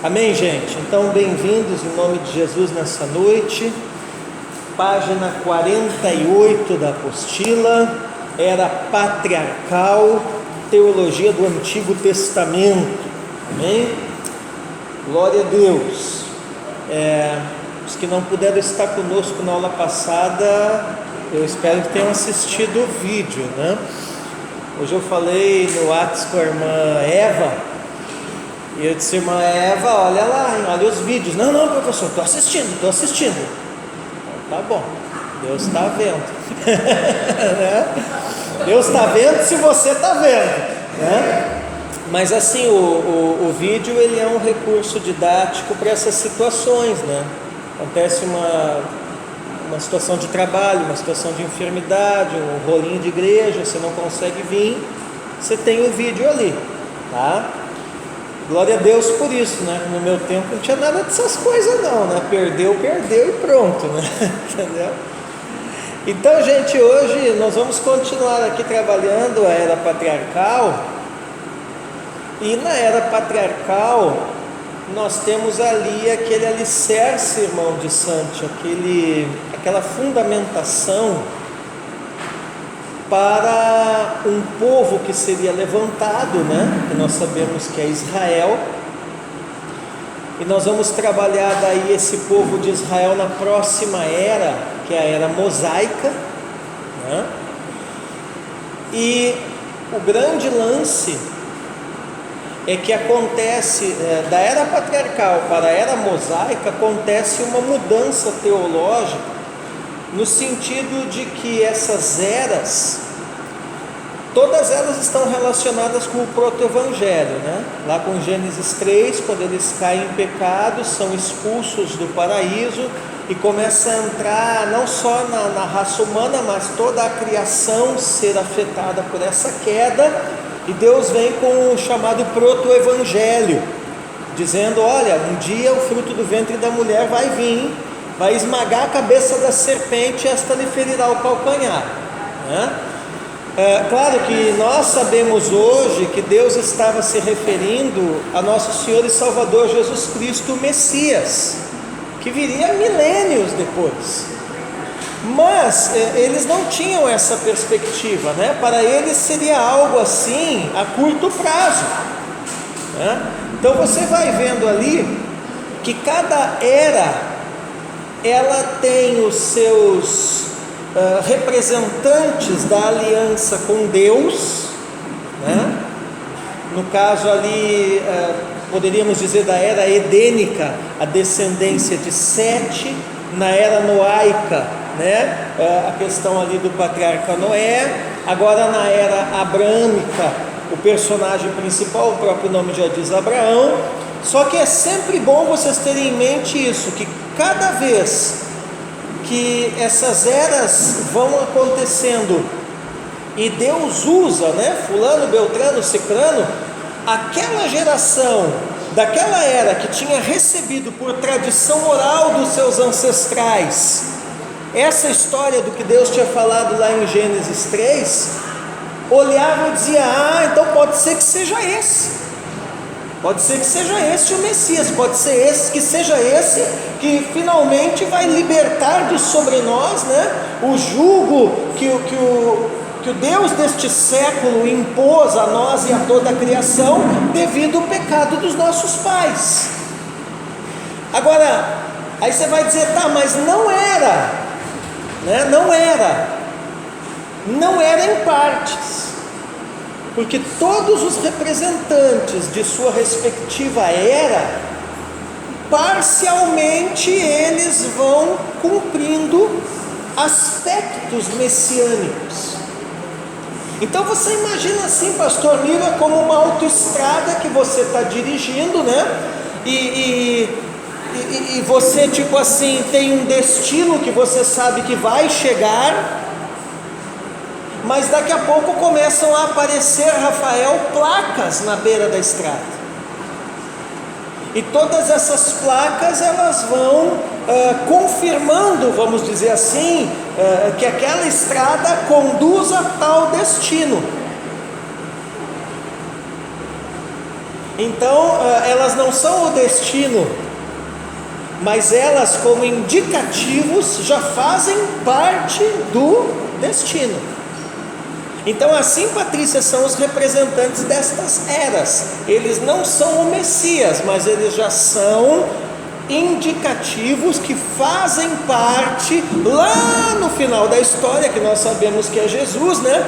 Amém, gente? Então, bem-vindos em nome de Jesus nessa noite. Página 48 da apostila, era patriarcal, teologia do Antigo Testamento. Amém? Glória a Deus. Os que não puderam estar conosco na aula passada, eu espero que tenham assistido o vídeo, né? Hoje eu falei no WhatsApp com a irmã Eva, e eu disse: irmã Eva, olha lá, olha os vídeos. Não, professor, estou assistindo. Tá bom, Deus está vendo. Deus está vendo se você está vendo, né? Mas assim, o vídeo ele é um recurso didático para essas situações, né? Acontece uma situação de trabalho, uma situação de enfermidade, um rolinho de igreja, você não consegue vir, você tem o vídeo ali, tá? Glória a Deus por isso, né? No meu tempo não tinha nada dessas coisas não, né? Perdeu e pronto, né? Entendeu? Então, gente, hoje nós vamos continuar aqui trabalhando a era patriarcal. E na era patriarcal nós temos ali aquele alicerce, irmão de Santi, aquela fundamentação para um povo que seria levantado, né? Que nós sabemos que é Israel, e nós vamos trabalhar daí esse povo de Israel na próxima era, que é a era mosaica, né? E o grande lance é que acontece, da era patriarcal para a era mosaica, acontece uma mudança teológica, no sentido de que essas eras, todas elas estão relacionadas com o proto-evangelho, né? Lá com Gênesis 3, quando eles caem em pecado, são expulsos do paraíso e começa a entrar não só na raça humana, mas toda a criação ser afetada por essa queda, e Deus vem com o chamado proto-evangelho, dizendo: olha, um dia o fruto do ventre da mulher vai vir, vai esmagar a cabeça da serpente e esta lhe ferirá o calcanhar, né? Claro que nós sabemos hoje que Deus estava se referindo a nosso Senhor e Salvador Jesus Cristo, o Messias, que viria milênios depois. Mas eles não tinham essa perspectiva, né? Para eles seria algo assim a curto prazo, né? Então você vai vendo ali que cada era ela tem os seus representantes da aliança com Deus, né? No caso ali, poderíamos dizer da era edênica, a descendência de Sete. Na era noaica, né? A questão ali do patriarca Noé. Agora na era abrâmica, o personagem principal, o próprio nome já diz, Abraão. Só que é sempre bom vocês terem em mente isso, que cada vez que essas eras vão acontecendo e Deus usa, né, fulano, beltrano, cicrano, aquela geração daquela era que tinha recebido por tradição oral dos seus ancestrais essa história do que Deus tinha falado lá em Gênesis 3, olhava e dizia: então pode ser que seja esse. Pode ser que seja esse o Messias, pode ser que seja esse que finalmente vai libertar de sobre nós, né, o jugo que o Deus deste século impôs a nós e a toda a criação devido ao pecado dos nossos pais. Agora, aí você vai dizer: tá, mas não era, né? Não era em partes. Porque todos os representantes de sua respectiva era, parcialmente eles vão cumprindo aspectos messiânicos. Então você imagina assim, pastor Mira, como uma autoestrada que você está dirigindo, né? E você, tipo assim, tem um destino que você sabe que vai chegar, mas daqui a pouco começam a aparecer, Rafael, placas na beira da estrada. E todas essas placas, elas vão confirmando, vamos dizer assim, que aquela estrada conduz a tal destino. Então, elas não são o destino, mas elas, como indicativos, já fazem parte do destino. Então, assim, Patrícia, são os representantes destas eras. Eles não são o Messias, mas eles já são indicativos que fazem parte, lá no final da história, que nós sabemos que é Jesus, né?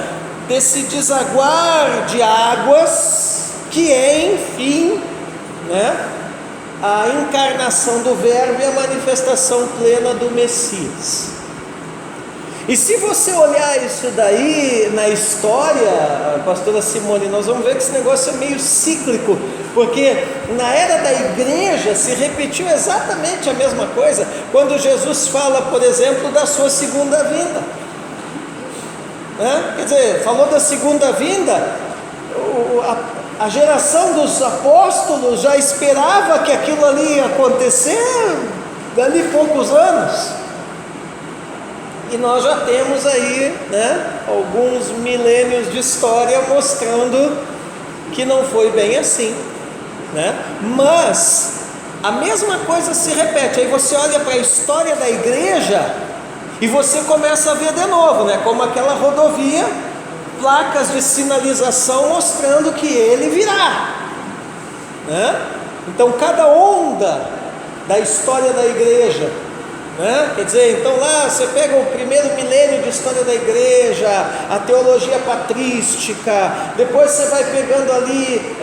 Desse desaguar de águas, que é, enfim, né, a encarnação do Verbo e a manifestação plena do Messias. E se você olhar isso daí na história, pastora Simone, nós vamos ver que esse negócio é meio cíclico, porque na era da igreja se repetiu exatamente a mesma coisa, quando Jesus fala, por exemplo, da sua segunda vinda, né? Quer dizer, falou da segunda vinda, a geração dos apóstolos já esperava que aquilo ali ia acontecer dali poucos anos. E nós já temos aí, né, alguns milênios de história mostrando que não foi bem assim, né? Mas a mesma coisa se repete. Aí você olha para a história da igreja e você começa a ver de novo, né? Como aquela rodovia, placas de sinalização mostrando que ele virá, né? Então cada onda da história da igreja, né? Quer dizer, então lá você pega o primeiro milênio de história da igreja, a teologia patrística, depois você vai pegando ali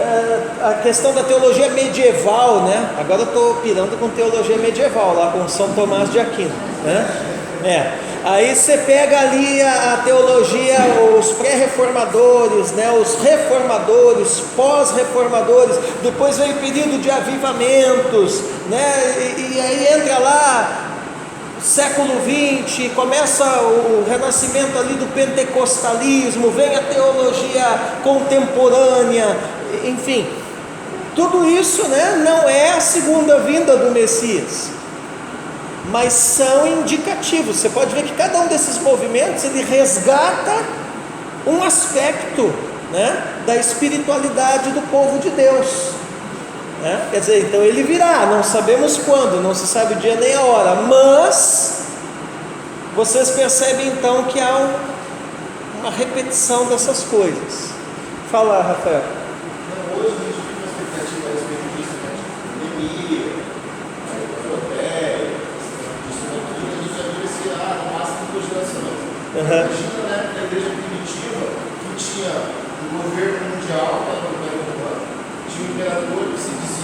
a questão da teologia medieval, né? Agora eu estou pirando com teologia medieval, lá com São Tomás de Aquino, né? Aí você pega ali a teologia, os pré-reformadores, né? Os reformadores, pós-reformadores, depois vem o período de avivamentos, né? E aí entra lá século XX, começa o renascimento ali do pentecostalismo, vem a teologia contemporânea, enfim, tudo isso, né, não é a segunda vinda do Messias, mas são indicativos. Você pode ver que cada um desses movimentos, ele resgata um aspecto, né, da espiritualidade do povo de Deus. Quer dizer, então ele virá, não sabemos quando, não se sabe o dia nem a hora, mas vocês percebem então que há uma repetição dessas coisas. Fala, Rafael. Hoje a gente tem uma expectativa a respeito disso, né? Pandemia, europeia, isso tudo, a gente já viu esse no máximo 2 gerações. Imagina, né, na igreja primitiva, que tinha o governo mundial, que era o governo romano, tinha o imperador que se dizia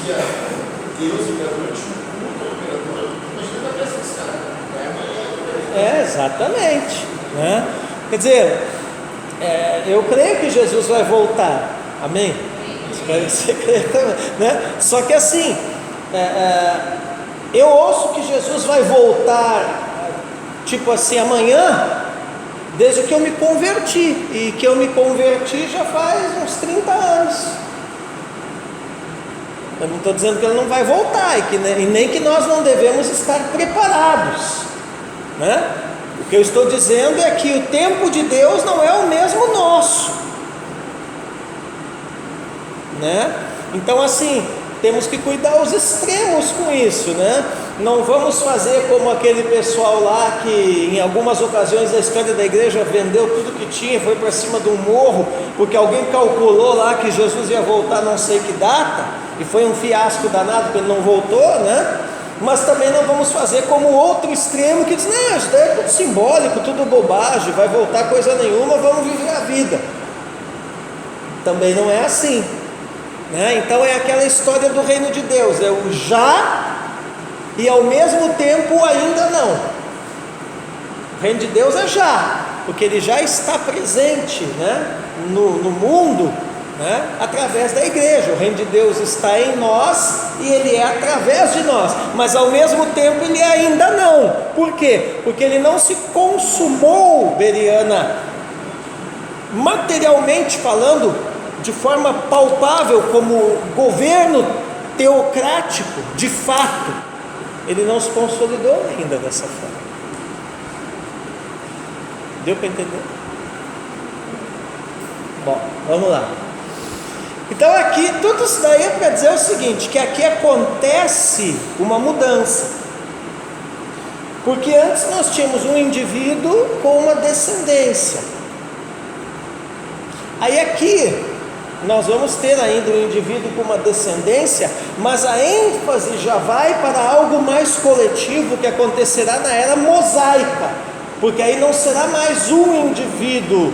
Deus, o imperador tinha um culto ao imperador. Imagina a cabeça desse cara, vai amanhã. Exatamente, né? Quer dizer, eu creio que Jesus vai voltar, amém? Espero que você creia também, né? Só que assim, eu ouço que Jesus vai voltar, tipo assim, amanhã, desde que eu me converti, e que eu me converti já faz uns 30 anos. Eu não estou dizendo que ele não vai voltar, e nem que nós não devemos estar preparados, né? O que eu estou dizendo é que o tempo de Deus não é o mesmo nosso, né? Então assim, temos que cuidar os extremos com isso, né? Não vamos fazer como aquele pessoal lá que em algumas ocasiões da história da igreja vendeu tudo que tinha, foi para cima de um morro, porque alguém calculou lá que Jesus ia voltar não sei que data, e foi um fiasco danado porque ele não voltou, né? Mas também não vamos fazer como outro extremo que diz, não, isso daí é tudo simbólico, tudo bobagem, vai voltar coisa nenhuma, vamos viver a vida. Também não é assim, né? Então é aquela história do reino de Deus, é o já e ao mesmo tempo ainda não. O reino de Deus é já, porque ele já está presente, né, no mundo, né, através da igreja. O reino de Deus está em nós e ele é através de nós, mas ao mesmo tempo ele ainda não. Por quê? Porque ele não se consumou, Beriana, materialmente falando, de forma palpável, como governo teocrático, de fato. Ele não se consolidou ainda dessa forma. Deu para entender? Bom, vamos lá. Então aqui, tudo isso daí é para dizer o seguinte, que aqui acontece uma mudança. Porque antes nós tínhamos um indivíduo com uma descendência. Aí aqui nós vamos ter ainda um indivíduo com uma descendência, mas a ênfase já vai para algo mais coletivo que acontecerá na era mosaica, porque aí não será mais um indivíduo,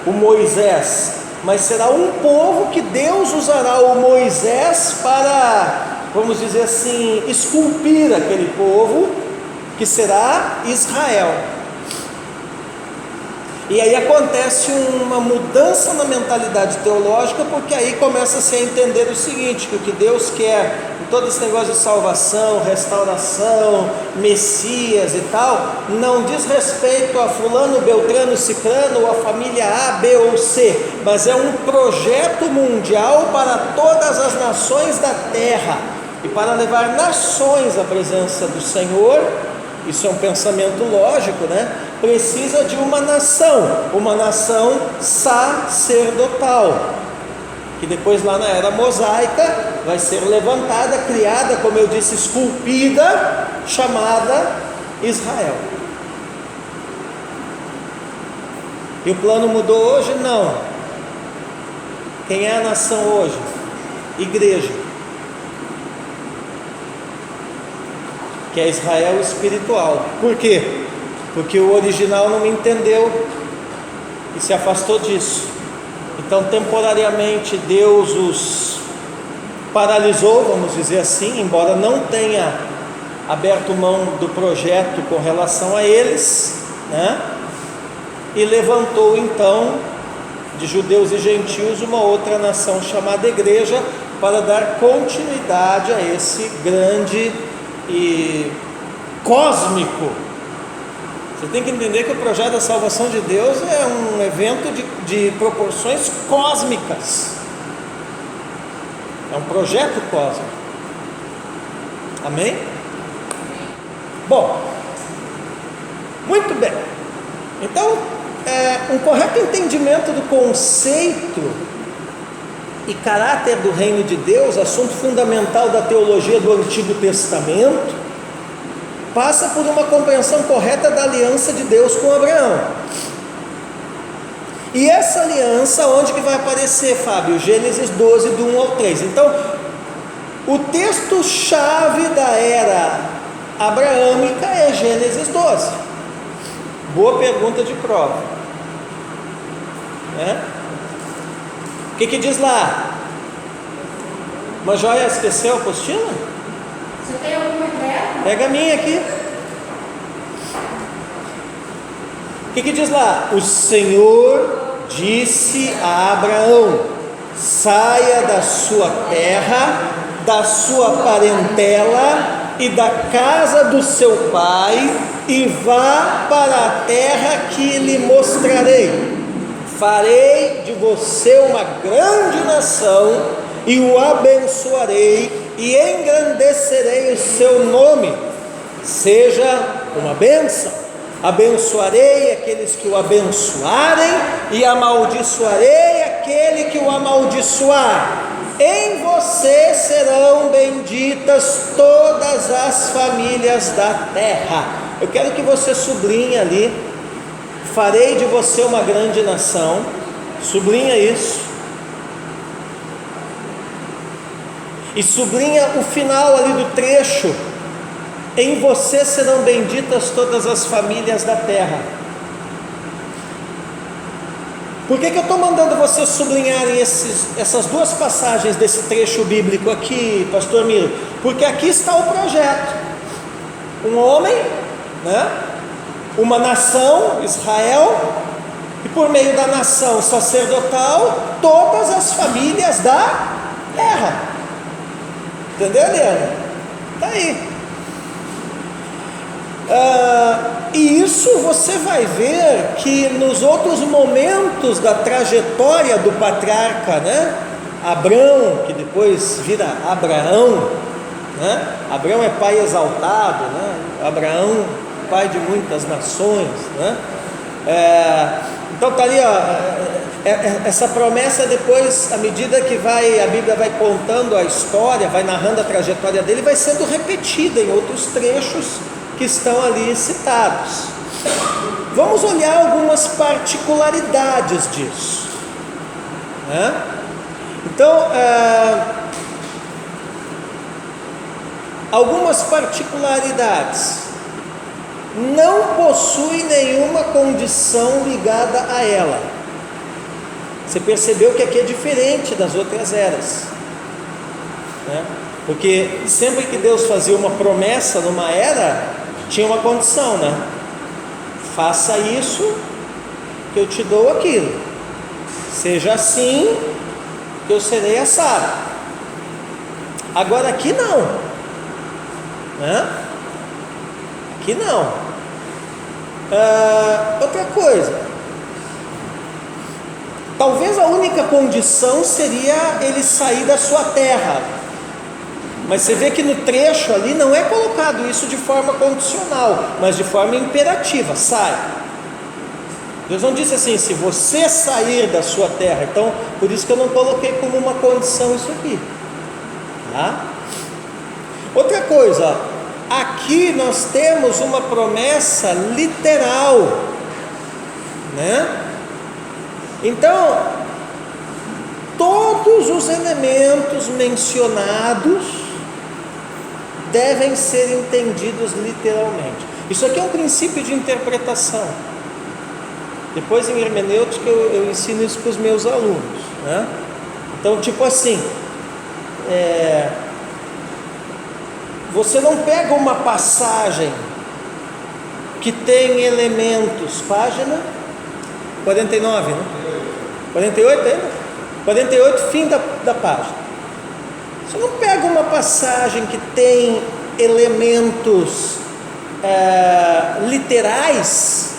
o Moisés, mas será um povo que Deus usará o Moisés para, vamos dizer assim, esculpir aquele povo, que será Israel. E aí acontece uma mudança na mentalidade teológica, porque aí começa-se a entender o seguinte, que o que Deus quer em todo esse negócio de salvação, restauração, Messias e tal, não diz respeito a fulano, beltrano, ciclano, ou a família A, B ou C, mas é um projeto mundial para todas as nações da terra, e para levar nações à presença do Senhor. Isso é um pensamento lógico, né? Precisa de uma nação sacerdotal, que depois lá na era mosaica vai ser levantada, criada, como eu disse, esculpida, chamada Israel. E o plano mudou hoje? Não. Quem é a nação hoje? Igreja. Que é Israel espiritual. Por quê? Porque o original não entendeu e se afastou disso. Então temporariamente Deus os paralisou, vamos dizer assim, embora não tenha aberto mão do projeto com relação a eles, né? E levantou então de judeus e gentios uma outra nação chamada igreja, para dar continuidade a esse grande e cósmico. Você tem que entender que o projeto da salvação de Deus é um evento de proporções cósmicas, é um projeto cósmico. Amém? Bom, muito bem. Então, um correto entendimento do conceito e caráter do reino de Deus, assunto fundamental da teologia do Antigo Testamento, passa por uma compreensão correta da aliança de Deus com Abraão. E essa aliança, onde que vai aparecer, Fábio? Gênesis 12, do 1 ao 3. Então, o texto-chave da era abraâmica é Gênesis 12. Boa pergunta de prova, né? O que diz lá? Uma joia esqueceu a apostila? Você tem alguma ideia? Pega a minha aqui. O que diz lá? O Senhor disse a Abraão: saia da sua terra, da sua parentela e da casa do seu pai, e vá para a terra que lhe mostrarei. Farei de você uma grande nação, e o abençoarei, e engrandecerei o seu nome. Seja uma bênção. Abençoarei aqueles que o abençoarem, e amaldiçoarei aquele que o amaldiçoar. Em você serão benditas todas as famílias da terra. Eu quero que você sublinhe ali: farei de você uma grande nação. Sublinha isso. E sublinha o final ali do trecho: em você serão benditas todas as famílias da terra. Por que eu estou mandando vocês sublinharem essas duas passagens desse trecho bíblico aqui, pastor Miro? Porque aqui está o projeto: um homem, né? Uma nação, Israel, e por meio da nação sacerdotal, todas as famílias da terra. Entendeu, Eliana? Está aí. E isso você vai ver que nos outros momentos da trajetória do patriarca, né? Abrão, que depois vira Abraão, né? Abraão é pai exaltado, né? Abraão, pai de muitas nações, né? Então está ali, ó, essa promessa depois, à medida que a Bíblia vai contando a história, vai narrando a trajetória dele, vai sendo repetida em outros trechos que estão ali citados. Vamos olhar algumas particularidades disso, né? Então, algumas particularidades. Não possui nenhuma condição ligada a ela. Você percebeu que aqui é diferente das outras eras, né? Porque sempre que Deus fazia uma promessa numa era, tinha uma condição, né? Faça isso, que eu te dou aquilo. Seja assim, que eu serei assado. Agora aqui não, né? Aqui não. Outra coisa, talvez a única condição seria ele sair da sua terra, mas você vê que no trecho ali não é colocado isso de forma condicional, mas de forma imperativa: sai. Deus não disse assim, se você sair da sua terra. Então, por isso que eu não coloquei como uma condição isso aqui, tá? Outra coisa, aqui nós temos uma promessa literal, né? Então, todos os elementos mencionados devem ser entendidos literalmente. Isso aqui é um princípio de interpretação. Depois em hermenêutica eu ensino isso para os meus alunos, né? Então, tipo assim, você não pega uma passagem que tem elementos, página 49, né? 48 ainda? 48, fim da página. Você não pega uma passagem que tem elementos literais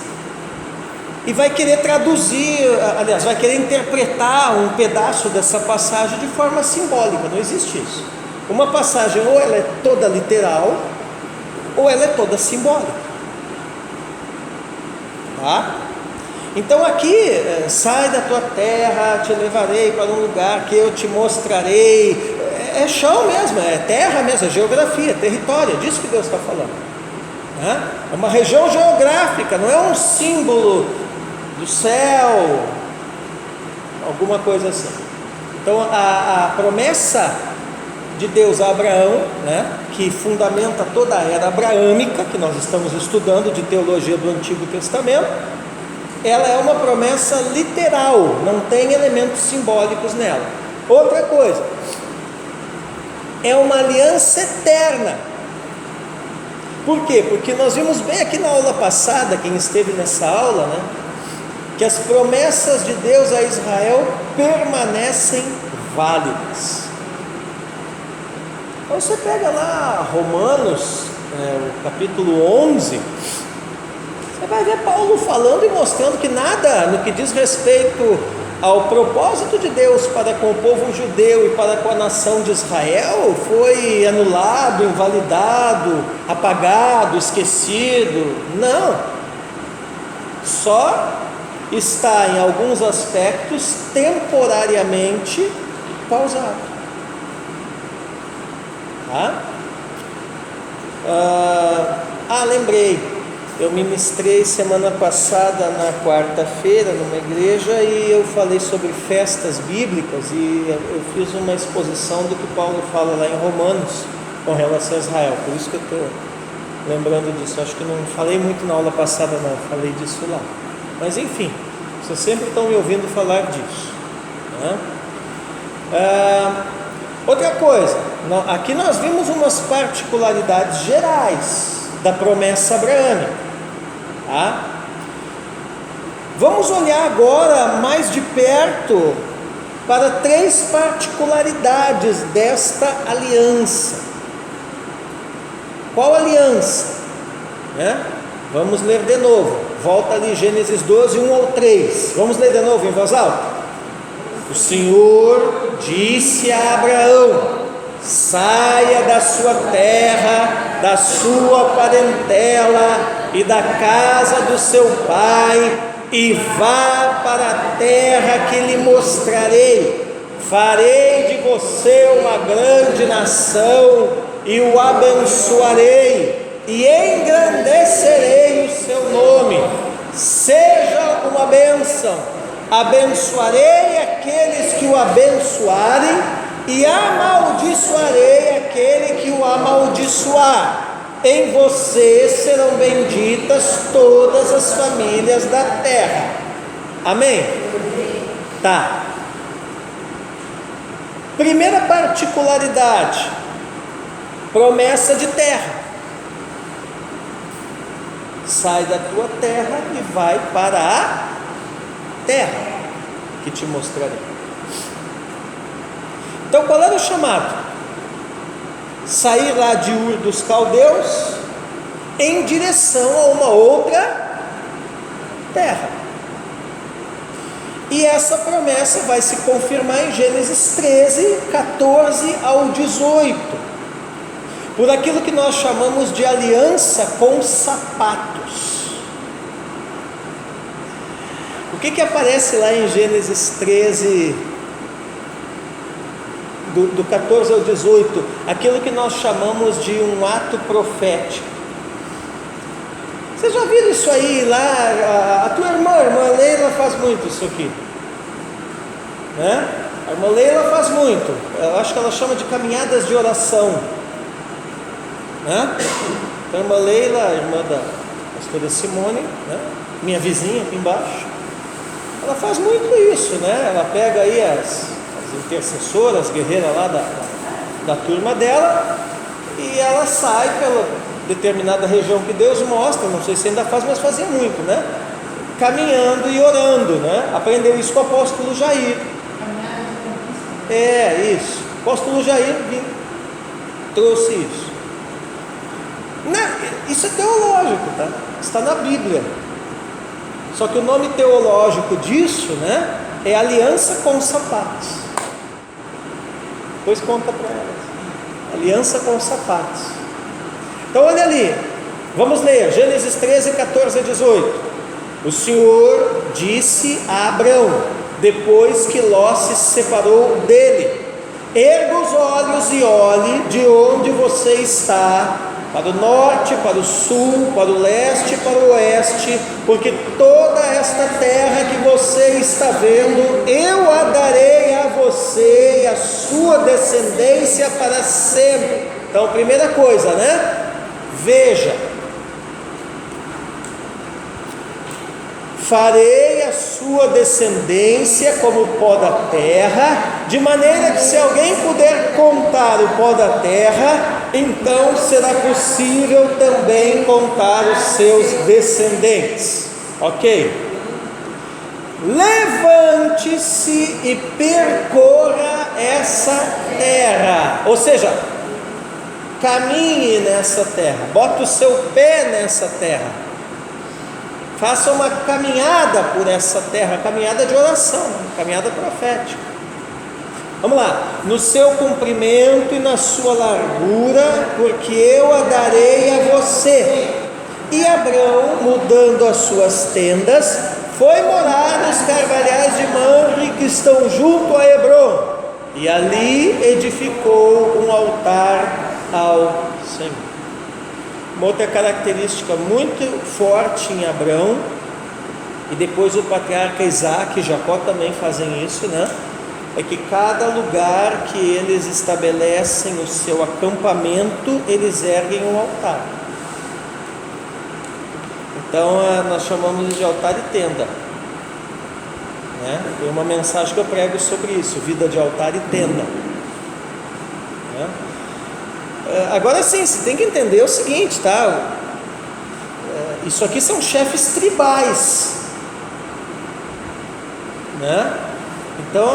e vai querer traduzir, aliás, vai querer interpretar um pedaço dessa passagem de forma simbólica. Não existe isso. Uma passagem ou ela é toda literal ou ela é toda simbólica, tá? Então aqui, sai da tua terra, te levarei para um lugar que eu te mostrarei. É chão mesmo, é terra mesmo, é geografia, é território, é disso que Deus está falando, né? É uma região geográfica, não é um símbolo do céu, alguma coisa assim. Então a promessa de Deus a Abraão, né, que fundamenta toda a era abraâmica, que nós estamos estudando de teologia do Antigo Testamento, ela é uma promessa literal, não tem elementos simbólicos nela. Outra coisa, é uma aliança eterna. Por quê? Porque nós vimos bem aqui na aula passada, quem esteve nessa aula, né, que as promessas de Deus a Israel permanecem válidas. Então você pega lá Romanos, o capítulo 11, você vai ver Paulo falando e mostrando que nada no que diz respeito ao propósito de Deus para com o povo judeu e para com a nação de Israel foi anulado, invalidado, apagado, esquecido. Não, só está em alguns aspectos temporariamente pausado. Lembrei, eu ministrei semana passada na quarta-feira numa igreja e eu falei sobre festas bíblicas e eu fiz uma exposição do que Paulo fala lá em Romanos com relação a Israel, por isso que eu estou lembrando disso. Acho que não falei muito na aula passada não, falei disso lá, mas enfim, vocês sempre estão me ouvindo falar disso, né? Outra coisa, aqui nós vimos umas particularidades gerais da promessa abraâmica, tá? Vamos olhar agora mais de perto para 3 particularidades desta aliança. Qual aliança? Vamos ler de novo, volta ali Gênesis 12, 1 ao 3, vamos ler de novo em voz alta. O Senhor disse a Abraão: saia da sua terra, da sua parentela e da casa do seu pai e vá para a terra que lhe mostrarei. Farei de você uma grande nação e o abençoarei e engrandecerei o seu nome. Seja uma bênção. Abençoarei aqueles que o abençoarem e amaldiçoarei aquele que o amaldiçoar. Em você serão benditas todas as famílias da terra. Amém? Tá. Primeira particularidade, promessa de terra. Sai da tua terra e vai para a terra que te mostrarei. Então, qual era o chamado? Sair lá de Ur dos Caldeus em direção a uma outra terra. E essa promessa vai se confirmar em Gênesis 13, 14 ao 18, por aquilo que nós chamamos de aliança com sapatos. O que aparece lá em Gênesis 13, do 14 ao 18? Aquilo que nós chamamos de um ato profético. Vocês já viram isso aí lá? A tua irmã, a irmã Leila faz muito isso aqui, né? A irmã Leila faz muito. Eu acho que ela chama de caminhadas de oração, né? Então, a irmã Leila, a irmã da pastora Simone, né? Minha vizinha aqui embaixo, ela faz muito isso, né? Ela pega aí as intercessoras, guerreiras lá da turma dela, e ela sai pela determinada região que Deus mostra, não sei se ainda faz, mas fazia muito, né? Caminhando e orando, né? Aprendeu isso com o apóstolo Jair. Isso. O apóstolo Jair trouxe isso. Isso é teológico, tá? Está na Bíblia. Só que o nome teológico disso, né, é aliança com sapatos. Depois conta para elas. Aliança com sapatos. Então olha ali, vamos ler, Gênesis 13, 14 a 18. O Senhor disse a Abrão, depois que Ló se separou dele: erga os olhos e olhe de onde você está, para o norte, para o sul, para o leste e para o oeste, porque toda esta terra que você está vendo, eu a darei a você e a sua descendência para sempre. Então, primeira coisa, né? Veja, farei a sua descendência como o pó da terra, de maneira que se alguém puder contar o pó da terra, então será possível também contar os seus descendentes. Ok? Levante-se e percorra essa terra, ou seja, caminhe nessa terra, bota o seu pé nessa terra, faça uma caminhada por essa terra, caminhada de oração, caminhada profética. Vamos lá, no seu comprimento e na sua largura, porque eu a darei a você. E Abrão, mudando as suas tendas, foi morar nos carvalhais de Mamre que estão junto a Hebrom, e ali edificou um altar ao Senhor. Uma outra característica muito forte em Abrão, e depois o patriarca Isaac e Jacó também fazem isso, né? É que cada lugar que eles estabelecem o seu acampamento, eles erguem um altar. Então nós chamamos de altar e tenda, né? Tem uma mensagem que eu prego sobre isso, vida de altar e tenda, né? Agora sim, você tem que entender o seguinte, tá? Isso aqui são chefes tribais, né? Então,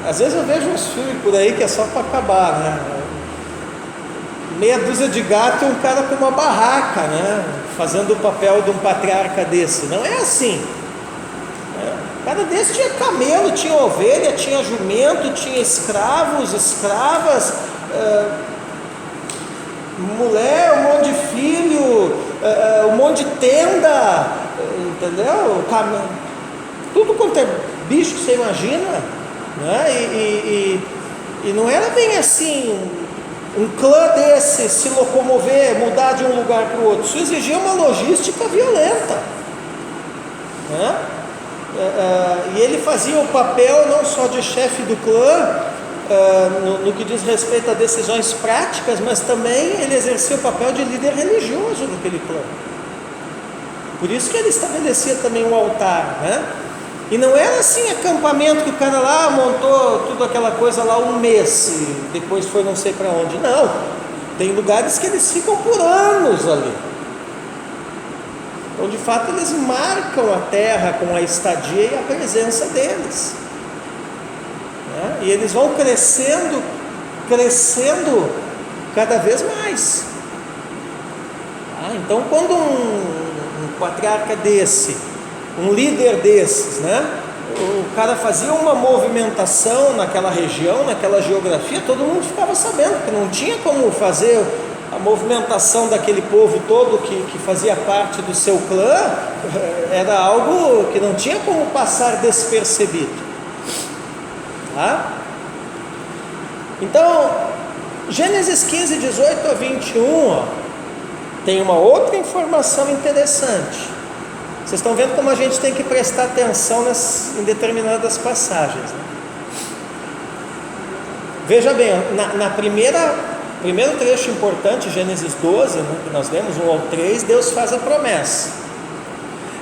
às vezes eu vejo uns filmes por aí que é só para acabar, né? Meia dúzia de gato e um cara com uma barraca, né? Fazendo o papel de um patriarca desse. Não é assim. Um cara desse tinha camelo, tinha ovelha, tinha jumento, tinha escravos, escravas, mulher, um monte de filho, um monte de tenda, entendeu? Tudo quanto é bicho que você imagina, né? E não era bem assim, um clã desse se locomover, mudar de um lugar para o outro. Isso exigia uma logística violenta, né? E ele fazia o papel não só de chefe do clã, no que diz respeito a decisões práticas, mas também ele exercia o papel de líder religioso daquele clã. Por isso que ele estabelecia também um altar, né? E não era assim acampamento que o cara lá montou tudo aquela coisa lá um mês e depois foi não sei para onde. Não, tem lugares que eles ficam por anos ali. Então de fato eles marcam a terra com a estadia e a presença deles, né? E eles vão crescendo cada vez mais. Então quando um patriarca desse, um líder desses, né? O cara fazia uma movimentação naquela região, naquela geografia, todo mundo ficava sabendo, porque não tinha como fazer a movimentação daquele povo todo que fazia parte do seu clã, era algo que não tinha como passar despercebido, tá? Então, Gênesis 15, 18 a 21, ó, tem uma outra informação interessante. Vocês estão vendo como a gente tem que prestar atenção em determinadas passagens, né? Veja bem, primeiro trecho importante, Gênesis 12, né, que nós lemos 1 ao 3, Deus faz a promessa.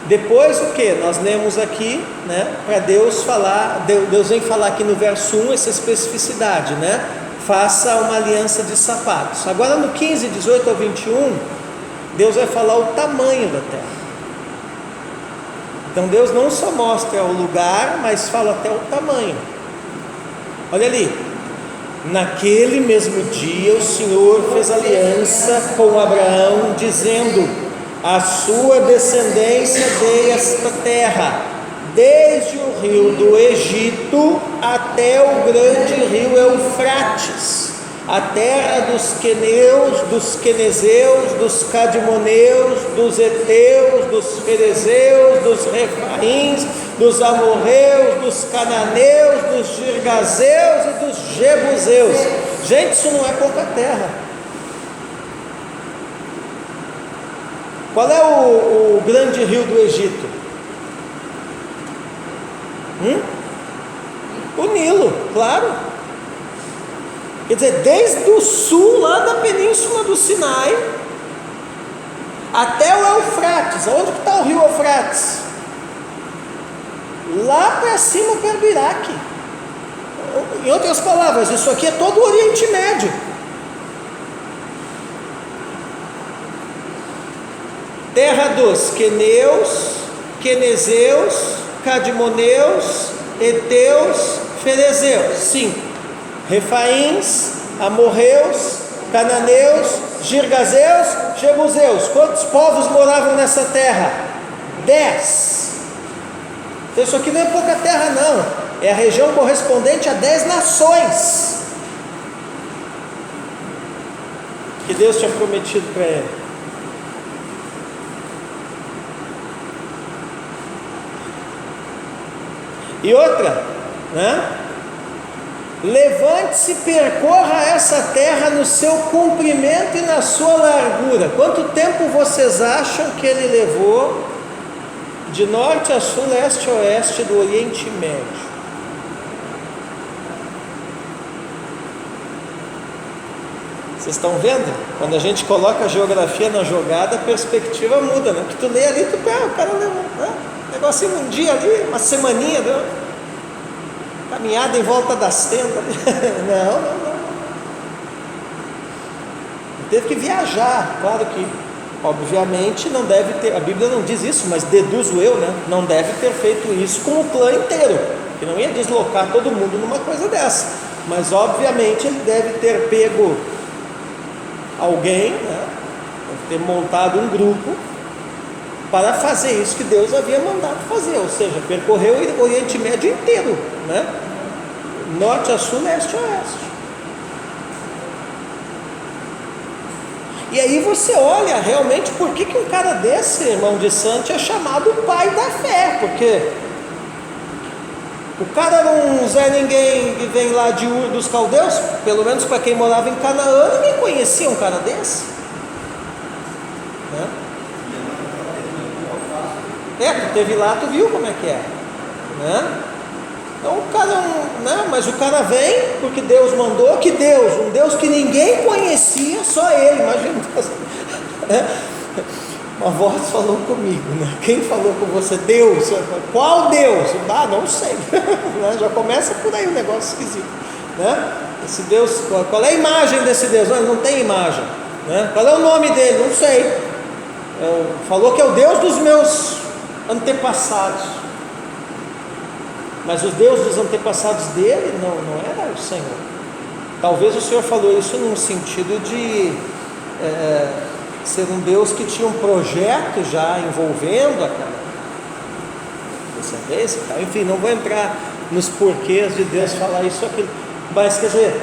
Depois o que? Nós lemos aqui, né, para Deus falar, Deus vem falar aqui no verso 1 essa especificidade, né? Faça uma aliança de sapatos. Agora no 15, 18 ao 21, Deus vai falar o tamanho da terra. Então Deus não só mostra o lugar, mas fala até o tamanho. Olha ali. Naquele mesmo dia o Senhor fez aliança com Abraão, dizendo: a sua descendência dei esta terra, desde o rio do Egito até o grande rio Eufrates, a terra dos queneus, dos quenezeus, dos cadmoneus, dos heteus, dos ferezeus, dos refaíns, dos amorreus, dos cananeus, dos girgazeus e dos jebuseus. Gente, isso não é pouca terra. Qual é o grande rio do Egito? O Nilo, claro. Quer dizer, desde o sul, lá da península do Sinai, até o Eufrates. Onde que está o rio Eufrates? Lá para cima, perto do Iraque. Em outras palavras, isso aqui é todo o Oriente Médio. Terra dos queneus, quenezeus, cadmoneus, heteus, ferezeus. 5. Refaíns, amorreus, cananeus, girgazeus, jebuseus. Quantos povos moravam nessa terra? 10. Então isso aqui não é pouca terra não, é a região correspondente a 10 nações que Deus tinha prometido para ele. E outra, né? Levante-se e percorra essa terra no seu comprimento e na sua largura. Quanto tempo vocês acham que ele levou de norte a sul, leste a oeste do Oriente Médio? Vocês estão vendo? Quando a gente coloca a geografia na jogada, a perspectiva muda, né? Que tu lê ali, o cara levou, né? Negocinho um dia ali, uma semaninha, deu caminhada em volta das tendas. Não. Teve que viajar. Claro que, obviamente, não deve ter, a Bíblia não diz isso, mas deduzo eu, né? Não deve ter feito isso com o clã inteiro, que não ia deslocar todo mundo numa coisa dessa. Mas, obviamente, ele deve ter pego alguém, né? Deve ter montado um grupo para fazer isso que Deus havia mandado fazer, ou seja, percorreu o Oriente Médio inteiro, né? Norte a sul, leste a oeste. E aí você olha realmente por que um cara desse, irmão de Santi, é chamado pai da fé, porque o cara era um Zé Ninguém que vem lá de Ur dos Caldeus, pelo menos para quem morava em Canaã, ninguém conhecia um cara desse, né? Tu teve lá, tu viu como é que é, né? Então o cara, né? Mas o cara vem porque Deus mandou, que Deus, um Deus que ninguém conhecia, só ele, imagina, né? Uma voz falou comigo, né? Quem falou com você? Deus. Qual Deus? Não sei. Já começa por aí um negócio esquisito, né? Esse Deus, qual é a imagem desse Deus? Não tem imagem, né? Qual é o nome dele? Não sei. Falou que é o Deus dos meus antepassados, mas o Deus dos antepassados dele não era o Senhor. Talvez o Senhor falou isso num sentido de ser um Deus que tinha um projeto já envolvendo aquela descendência, enfim, não vou entrar nos porquês de Deus falar isso ou aquilo, mas quer dizer,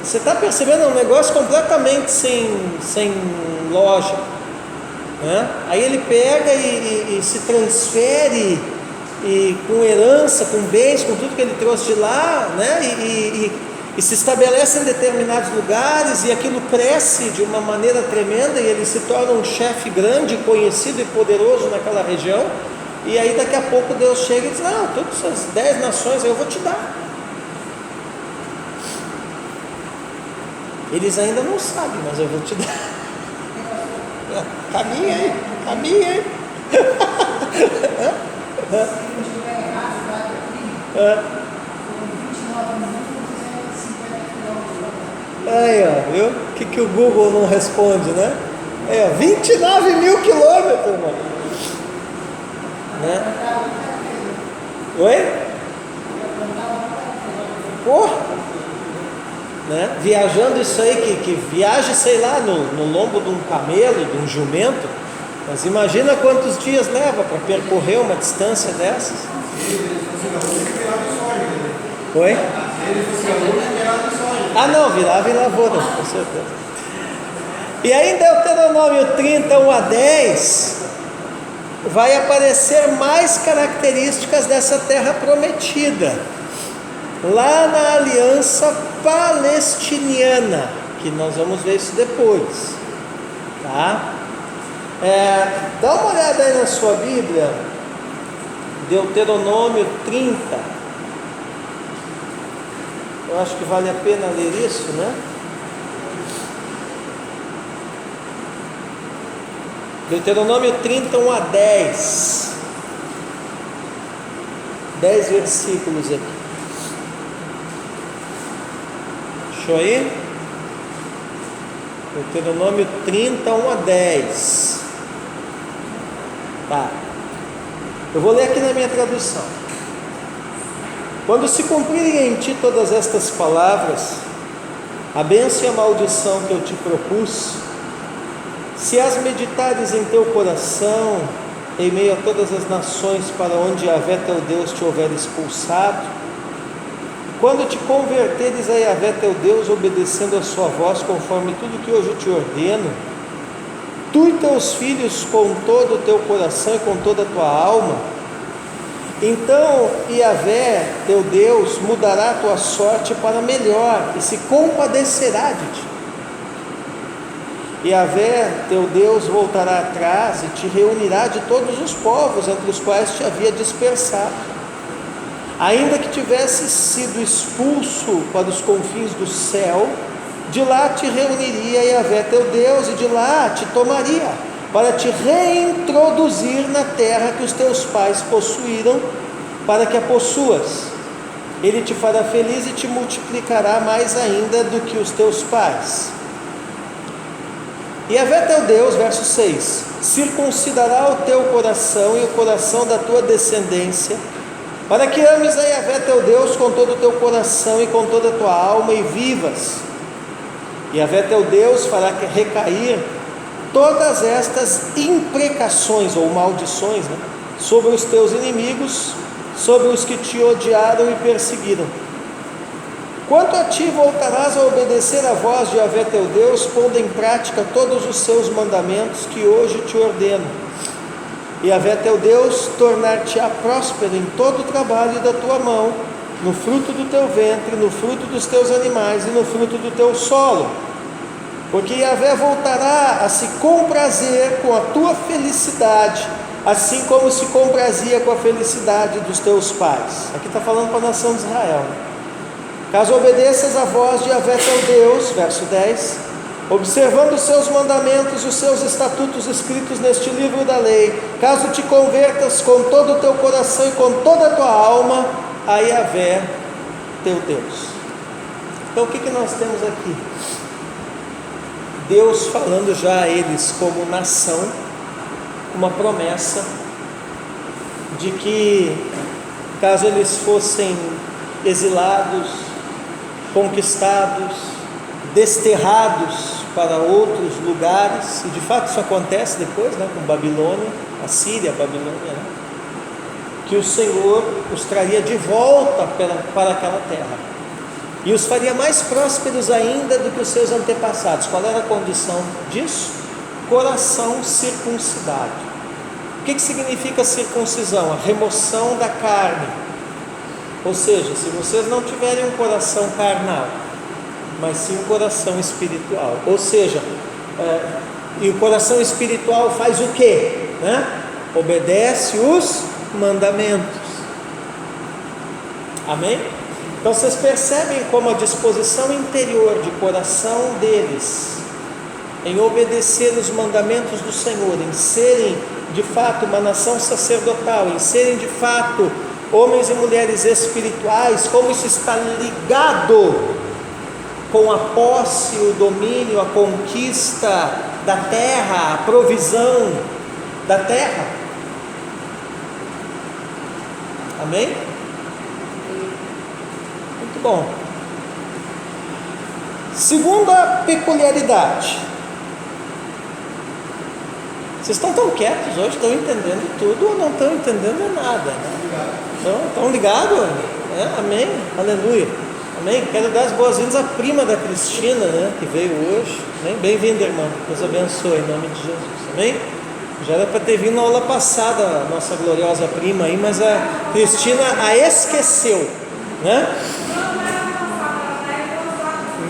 você está percebendo, é um negócio completamente sem lógica, né? Aí ele pega e se transfere, e com herança, com bens, com tudo que ele trouxe de lá, né? E se estabelece em determinados lugares, e aquilo cresce de uma maneira tremenda, e ele se torna um chefe grande, conhecido e poderoso naquela região. E aí daqui a pouco Deus chega e diz: não, todas essas 10 nações eu vou te dar. Eles ainda não sabem, mas eu vou te dar. Caminha aí. Aí, ó, viu? O que o Google não responde, né? 29 mil quilômetros, irmão. Né? Oi? Porra! Né? Viajando isso aí, que viaja, sei lá, no lombo de um camelo, de um jumento, mas imagina quantos dias leva para percorrer uma distância dessas. Oi? Não, virava em lavoura, com certeza. E aí em Deuteronômio 30, 1 a 10, vai aparecer mais características dessa terra prometida, lá na aliança palestiniana, que nós vamos ver isso depois, tá? Dá uma olhada aí na sua Bíblia, Deuteronômio 30, eu acho que vale a pena ler isso, né? Deuteronômio 30, 1 a 10, 10 versículos aqui. Deixa eu ir. Deuteronômio 30, 1 a 10. Tá. Eu vou ler aqui na minha tradução. Quando se cumprirem em ti todas estas palavras, a bênção e a maldição que eu te propus, se as meditares em teu coração, em meio a todas as nações para onde Yahvé teu Deus te houver expulsado, quando te converteres a Yahvé teu Deus, obedecendo a sua voz, conforme tudo que hoje te ordeno, tu e teus filhos com todo o teu coração e com toda a tua alma, então Yahvé teu Deus mudará a tua sorte para melhor e se compadecerá de ti. Yahvé teu Deus voltará atrás e te reunirá de todos os povos entre os quais te havia dispersado. Ainda que tivesses sido expulso para os confins do céu, de lá te reuniria Yahvé teu Deus, e de lá te tomaria, para te reintroduzir na terra que os teus pais possuíram, para que a possuas. Ele te fará feliz e te multiplicará mais ainda do que os teus pais. Yahvé teu Deus, verso 6, circuncidará o teu coração e o coração da tua descendência, para que ames a Yahvé teu Deus com todo o teu coração e com toda a tua alma e vivas. Yahvé teu Deus fará recair todas estas imprecações ou maldições, né, sobre os teus inimigos, sobre os que te odiaram e perseguiram. Quanto a ti, voltarás a obedecer a voz de Yahvé teu Deus, pondo em prática todos os seus mandamentos que hoje te ordeno. E Yahvé teu Deus tornar-te-á próspero em todo o trabalho da tua mão, no fruto do teu ventre, no fruto dos teus animais e no fruto do teu solo. Porque Yahvé voltará a se comprazer com a tua felicidade, assim como se comprazia com a felicidade dos teus pais. Aqui está falando para a nação de Israel. Caso obedeças a voz de Yahvé teu Deus, verso 10, observando os seus mandamentos e os seus estatutos escritos neste livro da lei, caso te convertas com todo o teu coração e com toda a tua alma a Yahvé teu Deus. Então o que nós temos aqui? Deus falando já a eles como nação, uma promessa de que caso eles fossem exilados, conquistados, desterrados para outros lugares, e de fato isso acontece depois, com Babilônia, a Síria, a Babilônia, que o Senhor os traria de volta para aquela terra, e os faria mais prósperos ainda do que os seus antepassados. Qual era a condição disso? Coração circuncidado. O que significa circuncisão? A remoção da carne. Ou seja, se vocês não tiverem um coração carnal, mas sim um coração espiritual, ou seja, e o coração espiritual faz o quê? Obedece os mandamentos. Amém? Então vocês percebem como a disposição interior de coração deles em obedecer os mandamentos do Senhor, em serem de fato uma nação sacerdotal, em serem de fato homens e mulheres espirituais, como isso está ligado com a posse, o domínio, a conquista da terra, a provisão da terra. Amém? Muito bom. Segunda peculiaridade. Vocês estão tão quietos hoje, estão entendendo tudo ou não estão entendendo nada? Estão ligados? Amém? Aleluia. Amém? Quero dar as boas-vindas à prima da Cristina, que veio hoje. Bem-vinda, irmã. Deus abençoe, em nome de Jesus. Amém? Já era para ter vindo na aula passada a nossa gloriosa prima aí, mas a Cristina a esqueceu,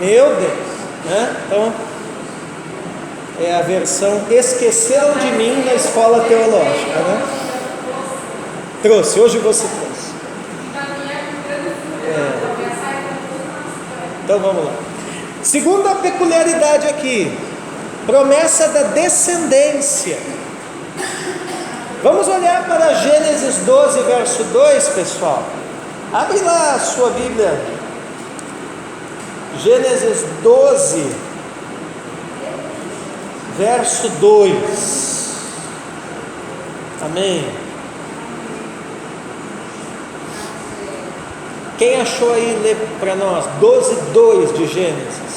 Meu Deus, Então, é a versão esqueceram de mim na escola teológica, Trouxe, hoje você trouxe. Então vamos lá. Segunda peculiaridade aqui, promessa da descendência. Vamos olhar para Gênesis 12, verso 2, pessoal. Abre lá a sua Bíblia. Gênesis 12, verso 2. Amém. Quem achou aí, lê para nós, 12, 2 de Gênesis.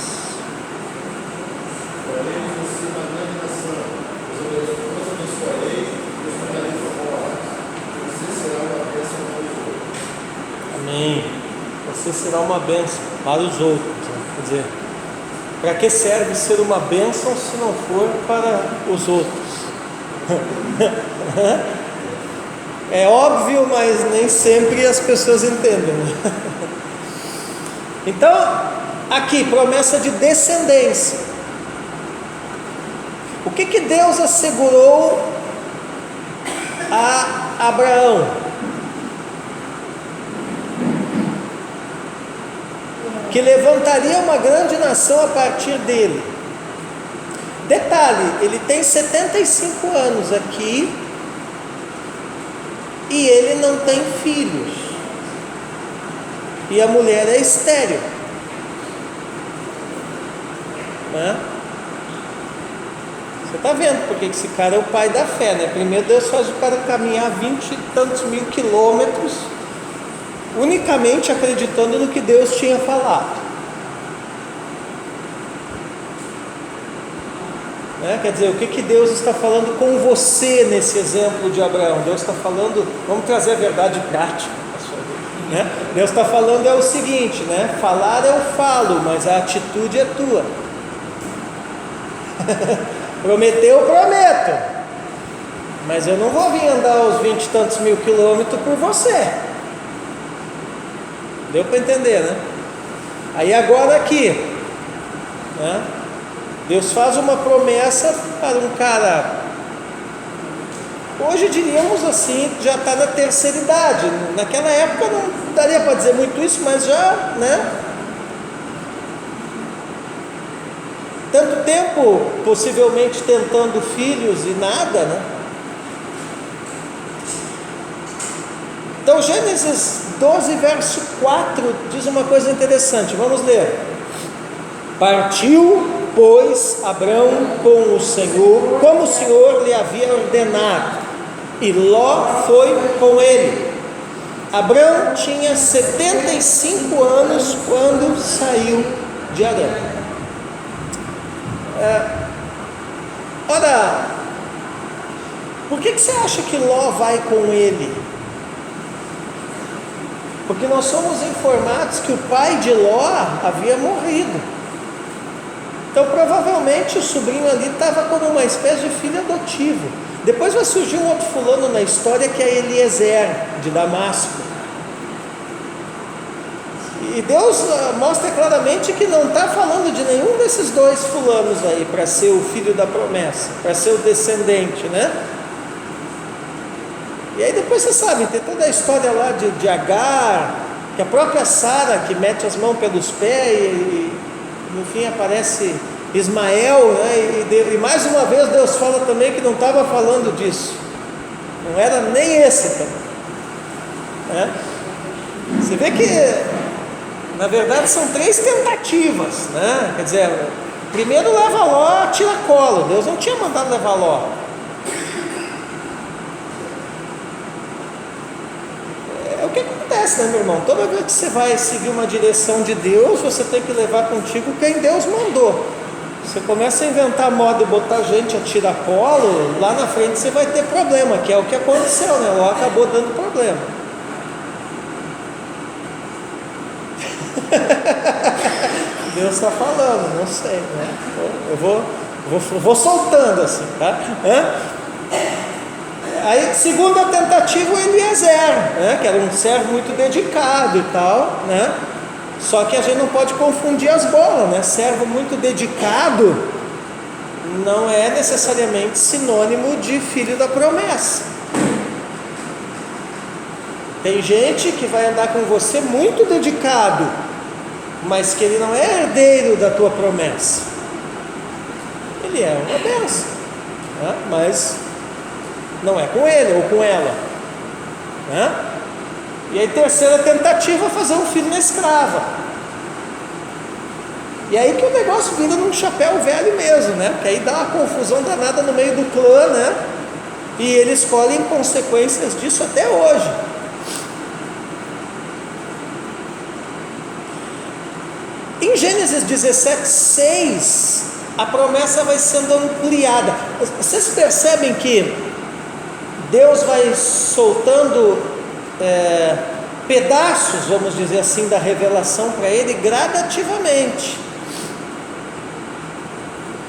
Amém. Você será uma bênção para os outros. Quer dizer, para que serve ser uma bênção se não for para os outros? É óbvio, mas nem sempre as pessoas entendem. Então, aqui, promessa de descendência. O que Deus assegurou a Abraão? Que levantaria uma grande nação a partir dele. Detalhe, ele tem 75 anos aqui e ele não tem filhos, e a mulher é estéril, Você está vendo porque esse cara é o pai da fé, Primeiro Deus faz o cara caminhar 20 e tantos mil quilômetros unicamente acreditando no que Deus tinha falado, Quer dizer, o que Deus está falando com você nesse exemplo de Abraão? Deus está falando, vamos trazer a verdade prática para a sua vida. Né? Deus está falando é o seguinte, né? Falar eu falo, mas a atitude é tua. Prometer eu prometo, mas eu não vou vir andar os 20 e tantos mil quilômetros por você. Deu para entender, né? Aí agora aqui, né? Deus faz uma promessa para um cara, hoje diríamos assim, já está na terceira idade. Naquela época não daria para dizer muito isso, mas já, né? Tanto tempo possivelmente tentando filhos e nada, né? Então Gênesis 12 verso 4 diz uma coisa interessante, vamos ler. Partiu, pois, Abrão com o Senhor, como o Senhor lhe havia ordenado, e Ló foi com ele. Abrão tinha 75 anos quando saiu de Harã. Ora, por que você acha que Ló vai com ele? Porque nós somos informados que o pai de Ló havia morrido. Então provavelmente o sobrinho ali estava como uma espécie de filho adotivo. Depois vai surgir um outro fulano na história que é Eliezer de Damasco. E Deus mostra claramente que não está falando de nenhum desses dois fulanos aí para ser o filho da promessa, para ser o descendente, né? E aí depois você sabe, tem toda a história lá de Agar, que a própria Sara que mete as mãos pelos pés e no fim aparece Ismael, né? E mais uma vez Deus fala também que não estava falando disso, não era nem esse também, né? Você vê que na verdade são 3 tentativas, né? Quer dizer, primeiro leva Ló, tira colo. Deus não tinha mandado levar Ló. É o que acontece, né, meu irmão? Toda vez que você vai seguir uma direção de Deus, você tem que levar contigo quem Deus mandou. Você começa a inventar moda e botar gente a tirar colo, lá na frente você vai ter problema, que é o que aconteceu, né? Ló acabou dando problema. Deus está falando, não sei, né? Eu vou soltando assim, tá? Aí, segunda tentativa, o Eliezer, né? Que era um servo muito dedicado e tal, né? Só que a gente não pode confundir as bolas, né? Servo muito dedicado não é necessariamente sinônimo de filho da promessa. Tem gente que vai andar com você muito dedicado, mas que ele não é herdeiro da tua promessa. Ele é uma bênção, né? Mas não é com ele ou com ela, né? E aí terceira tentativa, fazer um filho na escrava. E aí que o negócio vira num chapéu velho mesmo, né? Porque aí dá uma confusão danada no meio do clã, né? E eles colhem consequências disso até hoje. Em Gênesis 17:6, a promessa vai sendo ampliada. Vocês percebem que Deus vai soltando pedaços, vamos dizer assim, da revelação para ele gradativamente,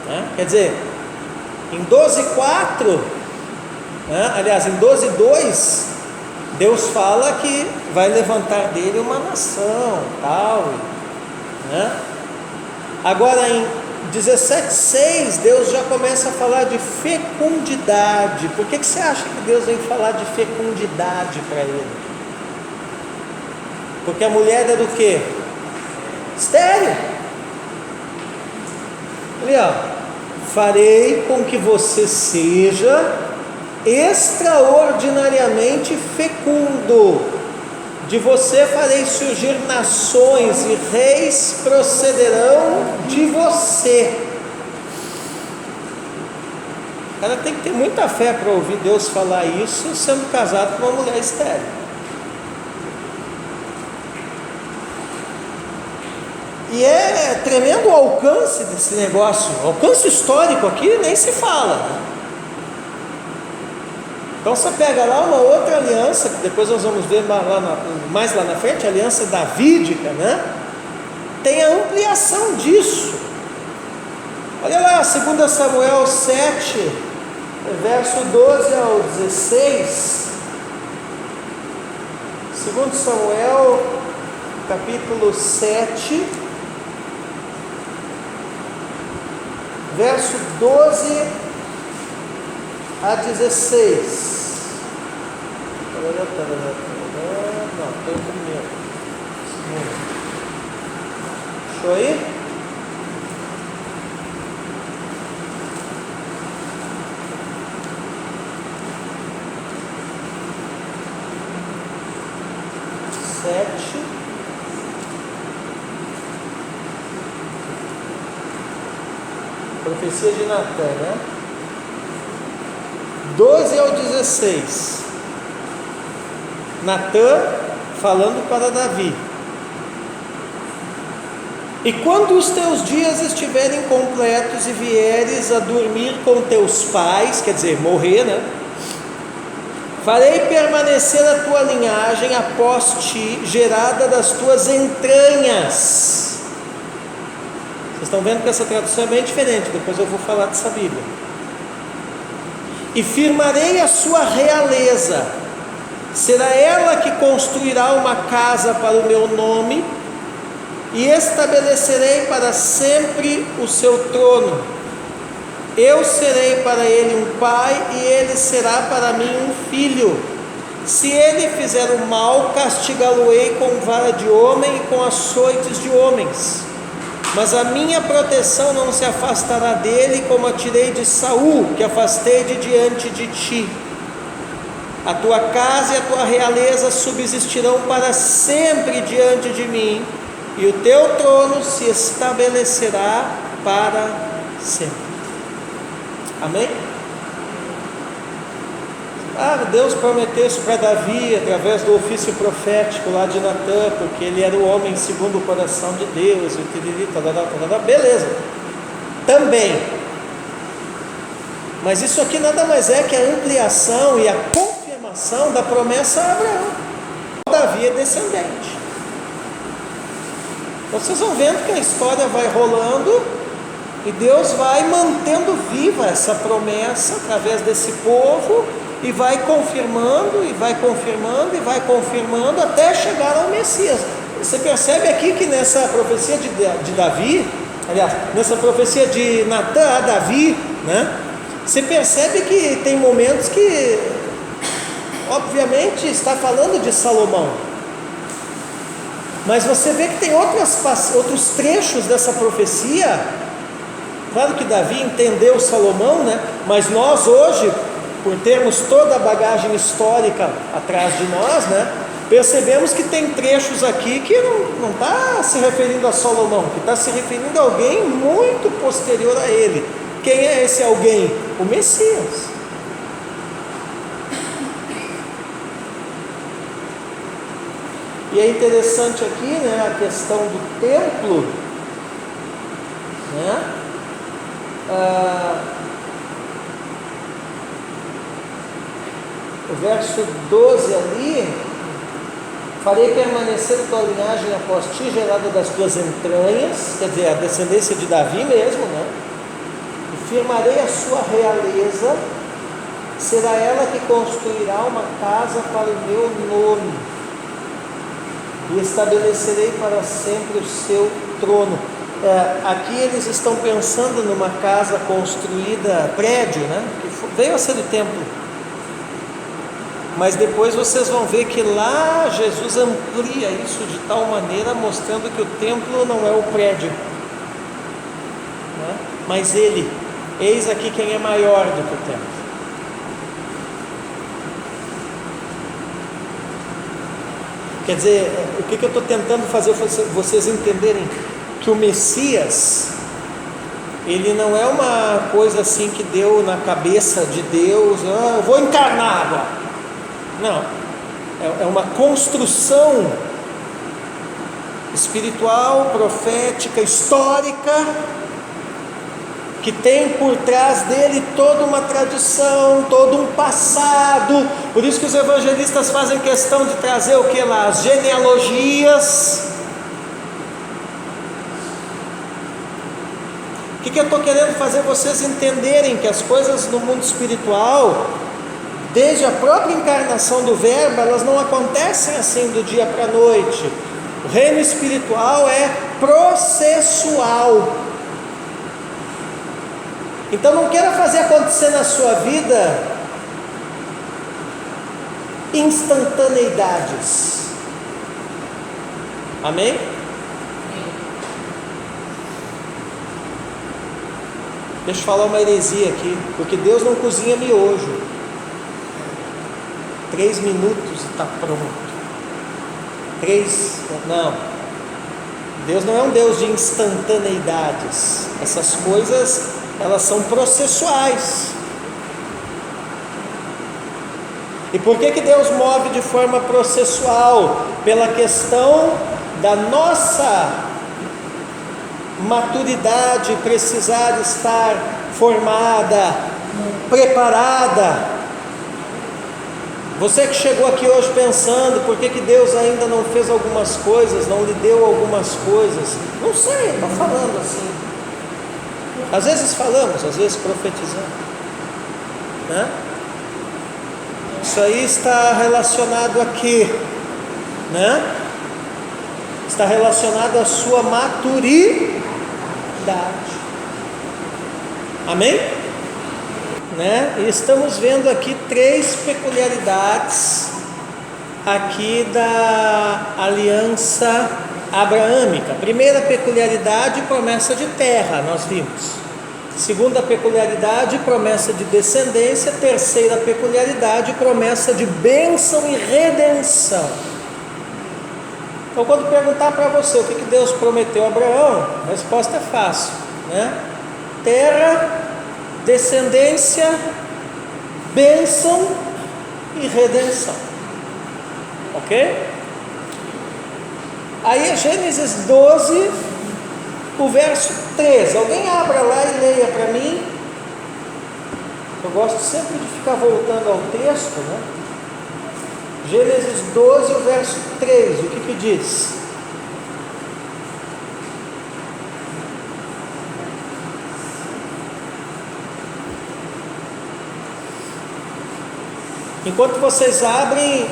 né? Quer dizer, em 12:4, né? Aliás, em 12:2, Deus fala que vai levantar dele uma nação, tal, né? Agora em 17:6, Deus já começa a falar de fecundidade. Por que você acha que Deus vem falar de fecundidade para ele? Porque a mulher é do quê? Estéril. Ali, ó. Farei com que você seja extraordinariamente fecundo. De você farei surgir nações e reis procederão de você. O cara tem que ter muita fé para ouvir Deus falar isso sendo casado com uma mulher estéril. E é tremendo o alcance desse negócio. O alcance histórico aqui nem se fala. Então você pega lá uma outra aliança, que depois nós vamos ver mais lá na frente, a aliança davídica, né? Tem a ampliação disso. Olha lá, 2 Samuel 7, verso 12 ao 16. 2 Samuel, capítulo 7, verso 12 a 16. Não, tem o primeiro. Deixa eu ir. Profecia de Natã, né? 12 ao 16. Natã falando para Davi: e quando os teus dias estiverem completos e vieres a dormir com teus pais, quer dizer, morrer, né? Farei permanecer a tua linhagem após ti, gerada das tuas entranhas. Vocês estão vendo que essa tradução é bem diferente, depois eu vou falar dessa Bíblia. E firmarei a sua realeza, será ela que construirá uma casa para o meu nome, e estabelecerei para sempre o seu trono. Eu serei para ele um pai, e ele será para mim um filho. Se ele fizer o mal, castigá-lo-ei com vara de homem e com açoites de homens. Mas a minha proteção não se afastará dele, como a tirei de Saul, que afastei de diante de ti. A tua casa e a tua realeza subsistirão para sempre diante de mim, e o teu trono se estabelecerá para sempre. Amém? Deus prometeu isso para Davi através do ofício profético lá de Natã, porque ele era o homem segundo o coração de Deus, beleza, também. Mas isso aqui nada mais é que a ampliação e a confirmação da promessa a Abraão. Davi é descendente. Vocês vão vendo que a história vai rolando e Deus vai mantendo viva essa promessa através desse povo, e vai confirmando, e vai confirmando, e vai confirmando, até chegar ao Messias. Você percebe aqui que nessa profecia de Davi, aliás, nessa profecia de Natã a Davi, né? Você percebe que tem momentos que, obviamente, está falando de Salomão, mas você vê que tem outros trechos dessa profecia. Claro que Davi entendeu Salomão, né? Mas nós hoje, por termos toda a bagagem histórica atrás de nós, né, percebemos que tem trechos aqui que não está se referindo a Salomão, que está se referindo a alguém muito posterior a ele. Quem é esse alguém? O Messias. E é interessante aqui, né, a questão do templo, né? O verso 12 ali: farei permanecer a tua linhagem após ti, gerada das tuas entranhas, quer dizer, a descendência de Davi mesmo, né? E firmarei a sua realeza, será ela que construirá uma casa para o meu nome, e estabelecerei para sempre o seu trono. Aqui eles estão pensando numa casa construída, prédio, né? Que veio a ser o templo. Mas depois vocês vão ver que lá Jesus amplia isso de tal maneira, mostrando que o templo não é o prédio, né? Mas ele, eis aqui quem é maior do que o templo. Quer dizer, o que eu estou tentando fazer vocês entenderem? Que o Messias, ele não é uma coisa assim que deu na cabeça de Deus, eu vou encarnar agora. Não, é uma construção espiritual, profética, histórica, que tem por trás dele toda uma tradição, todo um passado. Por isso que os evangelistas fazem questão de trazer o que lá? As genealogias. O que eu estou querendo fazer vocês entenderem? Que as coisas no mundo espiritual, desde a própria encarnação do Verbo, elas não acontecem assim do dia para a noite. O reino espiritual é processual. Então não queira fazer acontecer na sua vida instantaneidades. Amém? Deixa eu falar uma heresia aqui, porque Deus não cozinha miojo. 3 minutos e está pronto. Não. Deus não é um Deus de instantaneidades. Essas coisas, elas são processuais. E por que Deus move de forma processual? Pela questão da nossa maturidade, precisar estar formada, preparada. Você que chegou aqui hoje pensando por que Deus ainda não fez algumas coisas, não lhe deu algumas coisas, não sei, estou falando assim. Às vezes falamos, às vezes profetizamos, né? Isso aí está relacionado a quê? Né? Está relacionado à sua maturidade. Amém? Né? E estamos vendo aqui 3 peculiaridades aqui da aliança abraâmica. Primeira peculiaridade, promessa de terra, nós vimos. Segunda peculiaridade, promessa de descendência. Terceira peculiaridade, promessa de bênção e redenção. Então, quando perguntar para você o que Deus prometeu a Abraão, a resposta é fácil, né? Terra, descendência, bênção e redenção. Ok? Aí Gênesis 12, o verso 13. Alguém abra lá e leia para mim. Eu gosto sempre de ficar voltando ao texto, né? Gênesis 12, o verso 3. O que diz? Enquanto vocês abrem,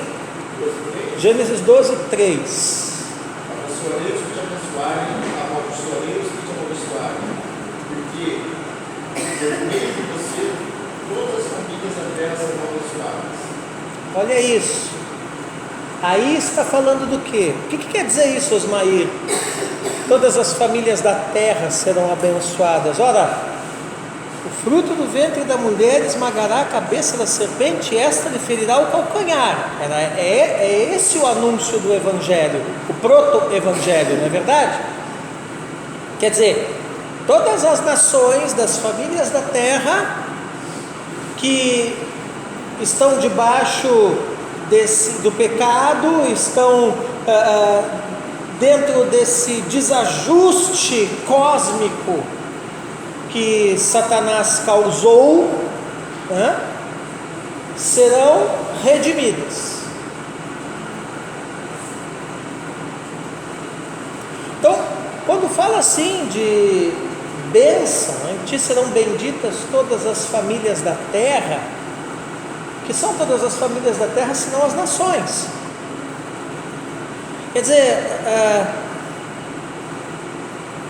Gênesis 12, 3. Abençoarei os que te abençoarem, amaldiçoarei os que te amaldiçoarem, porque por meio de você todas as famílias da terra serão abençoadas. Olha isso. Aí está falando do quê? O que quer dizer isso, Osmair? Todas as famílias da terra serão abençoadas. Ora, o fruto do ventre da mulher esmagará a cabeça da serpente, e esta lhe ferirá o calcanhar. É esse o anúncio do Evangelho, o proto-evangelho, não é verdade? Quer dizer, todas as nações das famílias da terra que estão debaixo do pecado, estão dentro desse desajuste cósmico que Satanás causou, né, serão redimidas. Então, quando fala assim de bênção, em ti serão benditas todas as famílias da terra, que são todas as famílias da terra, senão as nações. Quer dizer,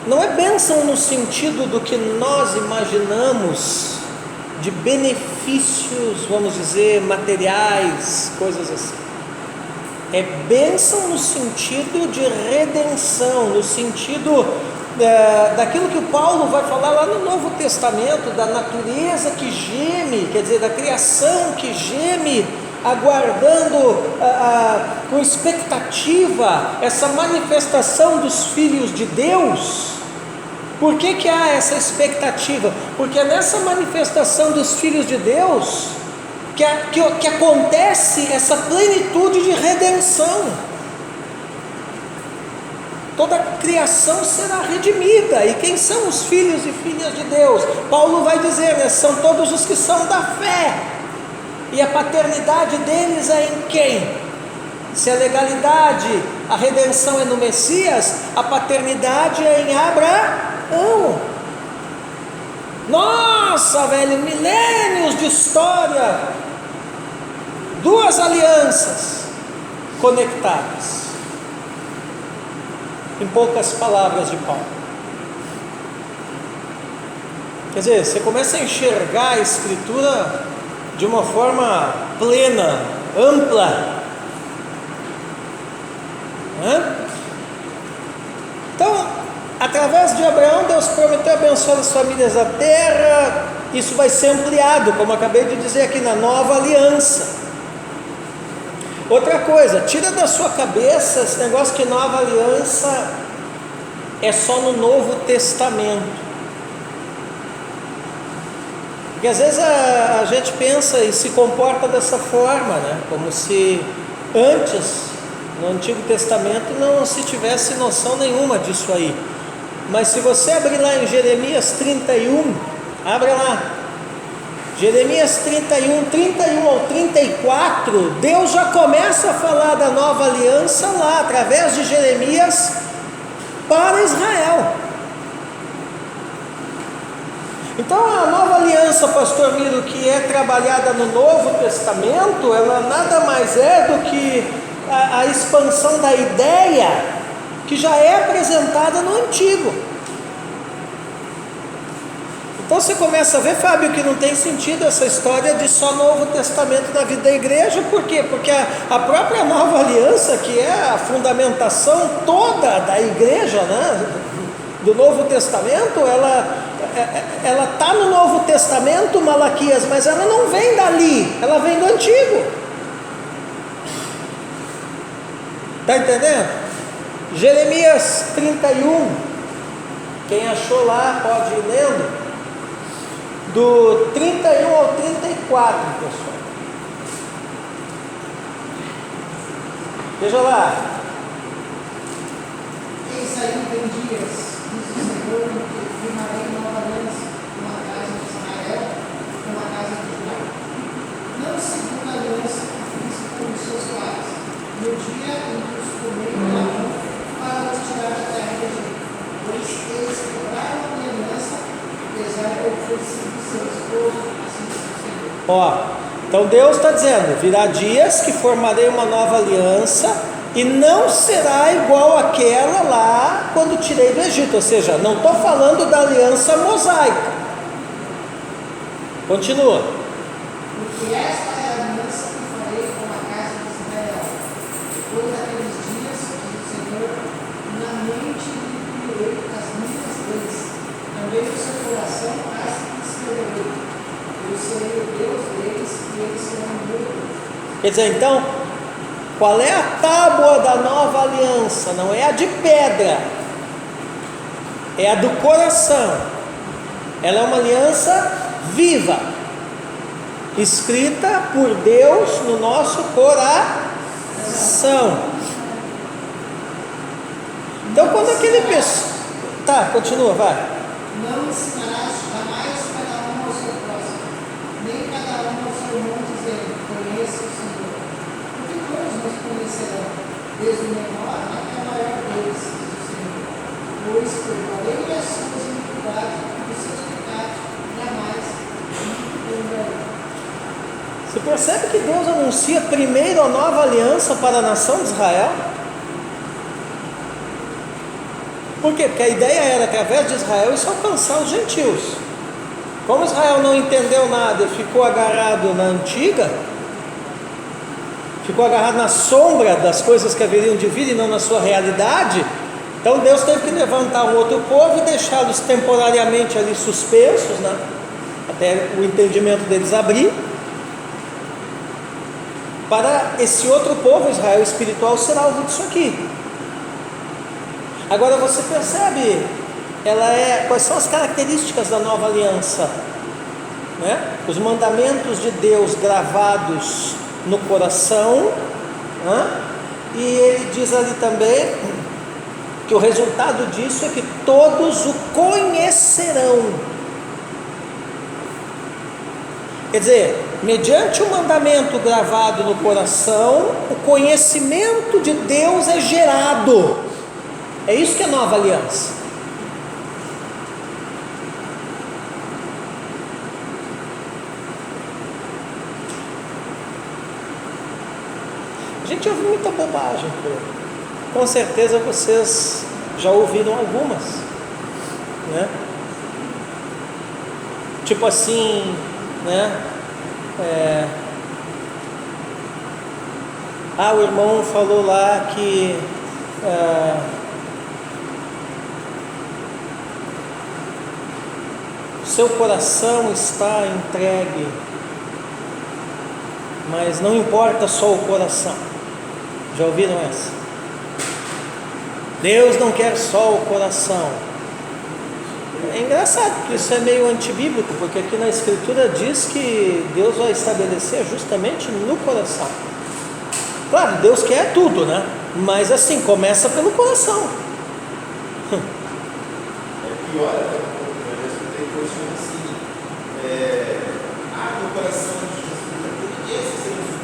não é bênção no sentido do que nós imaginamos, de benefícios, vamos dizer, materiais, coisas assim. É bênção no sentido de redenção, no sentido daquilo que o Paulo vai falar lá no Novo Testamento, da natureza que geme, quer dizer, da criação que geme, aguardando com expectativa essa manifestação dos filhos de Deus. Por que há essa expectativa? Porque é nessa manifestação dos filhos de Deus que acontece essa plenitude de redenção. toda a criação será redimida. E quem são os filhos e filhas de Deus? Paulo vai dizer, né? São todos os que são da fé. E a paternidade deles é em quem? Se a legalidade, a redenção é no Messias, a paternidade é em Abraão. Nossa, velho, milênios de história, duas alianças conectadas, em poucas palavras de Paulo. Quer dizer, você começa a enxergar a Escritura de uma forma plena, ampla. Então, através de Abraão, Deus prometeu abençoar as famílias da terra. Isso vai ser ampliado, como acabei de dizer aqui, na nova aliança. Outra coisa, tira da sua cabeça esse negócio que nova aliança é só no Novo Testamento. Porque às vezes a gente pensa e se comporta dessa forma, né? Como se antes, no Antigo Testamento, não se tivesse noção nenhuma disso aí. Mas se você abrir lá em Jeremias 31, abra lá, Jeremias 31 ao 34, Deus já começa a falar da nova aliança lá, através de Jeremias, para Israel. Então a nova aliança, pastor Miro, que é trabalhada no Novo Testamento, ela nada mais é do que a expansão da ideia que já é apresentada no Antigo. Então você começa a ver, Fábio, que não tem sentido essa história de só Novo Testamento na vida da igreja. Por quê? Porque a própria nova aliança, que é a fundamentação toda da igreja, né, do Novo Testamento, ela está no Novo Testamento, Malaquias, mas ela não vem dali, ela vem do Antigo. Está entendendo? Jeremias 31, quem achou lá pode ir lendo, do 31 ao 34, pessoal. Veja lá. Eis aí vem dias, diz o Senhor, que firmarei nova aliança com a casa de Israel e com a casa de Judá. Não segundo a aliança que fiz com os seus pais, no dia em que os tomei pela mão para os tirar da terra do Egito. Pois eles quebraram a minha aliança, apesar de eu ter sido seu esposo, assim diz o Senhor. Ó, então Deus está dizendo, virá dias que formarei uma nova aliança e não será igual àquela lá quando tirei do Egito. Ou seja, não estou falando da aliança mosaica. Continua. Porque esta é a aliança que farei com a casa de Israel. Depois daqueles dias, diz o Senhor, na mente lhe imprimirei as minhas leis, também no seu coração as escreverei. Eu serei o Deus deles e eles serão o meu Deus. Quer dizer, então, qual é a tábua da nova aliança? Não é a de pedra, é a do coração. Ela é uma aliança viva, escrita por Deus no nosso coração. Então, quando aquele pessoal... Tá, continua, vai. Não ensinarás jamais cada um ao seu próximo, nem cada um ao seu irmão, dizendo: conheça o Senhor. Porque todos nos conhecerão, desde o menor até o maior deles, diz o Senhor. Pois perdoarei as suas iniquidades e os seus pecados, jamais me lembrarei. Você percebe que Deus anuncia primeiro a nova aliança para a nação de Israel? Por quê? Porque a ideia era, através de Israel, isso alcançar os gentios. Como Israel não entendeu nada e ficou agarrado na antiga, ficou agarrado na sombra das coisas que haveriam de vir e não na sua realidade, então Deus teve que levantar um outro povo e deixá-los temporariamente ali suspensos, né? Até o entendimento deles abrir, para esse outro povo, Israel espiritual, ser alvo disso aqui. Agora você percebe, quais são as características da nova aliança, né? Os mandamentos de Deus gravados no coração, né? E ele diz ali também que o resultado disso é que todos o conhecerão. Quer dizer, mediante o mandamento gravado no coração, o conhecimento de Deus é gerado. É isso que é nova aliança. A gente ouve muita bobagem por aí. Com certeza vocês já ouviram algumas, né? Tipo assim, né? O irmão falou lá que seu coração está entregue, mas não importa só o coração. Já ouviram essa? Deus não quer só o coração. É engraçado, porque isso é meio antibíblico, porque aqui na Escritura diz que Deus vai estabelecer justamente no coração. Claro, Deus quer tudo, né? Mas assim, começa pelo coração. É pior, eu escutei coisas assim, meu coração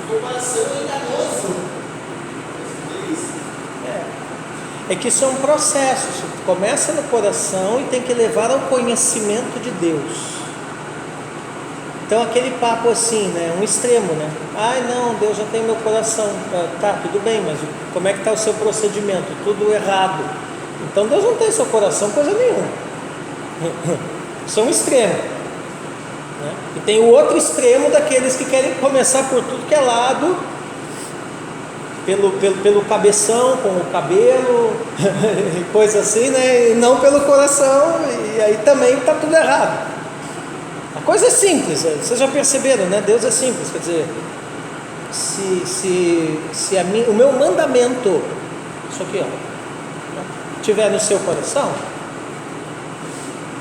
meu coração é enganoso. É que isso é um processo, isso começa no coração e tem que levar ao conhecimento de Deus. Então aquele papo assim, né, um extremo, né? Não, Deus já tem meu coração. Tá, tudo bem, mas como é que está o seu procedimento? Tudo errado. Então Deus não tem seu coração coisa nenhuma. Isso é um extremo, né? E tem o outro extremo daqueles que querem começar por tudo que é lado, pelo cabeção, com o cabelo, coisa assim, né? E não pelo coração, e aí também está tudo errado. A coisa é simples, vocês já perceberam, né? Deus é simples, quer dizer, se o meu mandamento, isso aqui, ó, estiver no seu coração,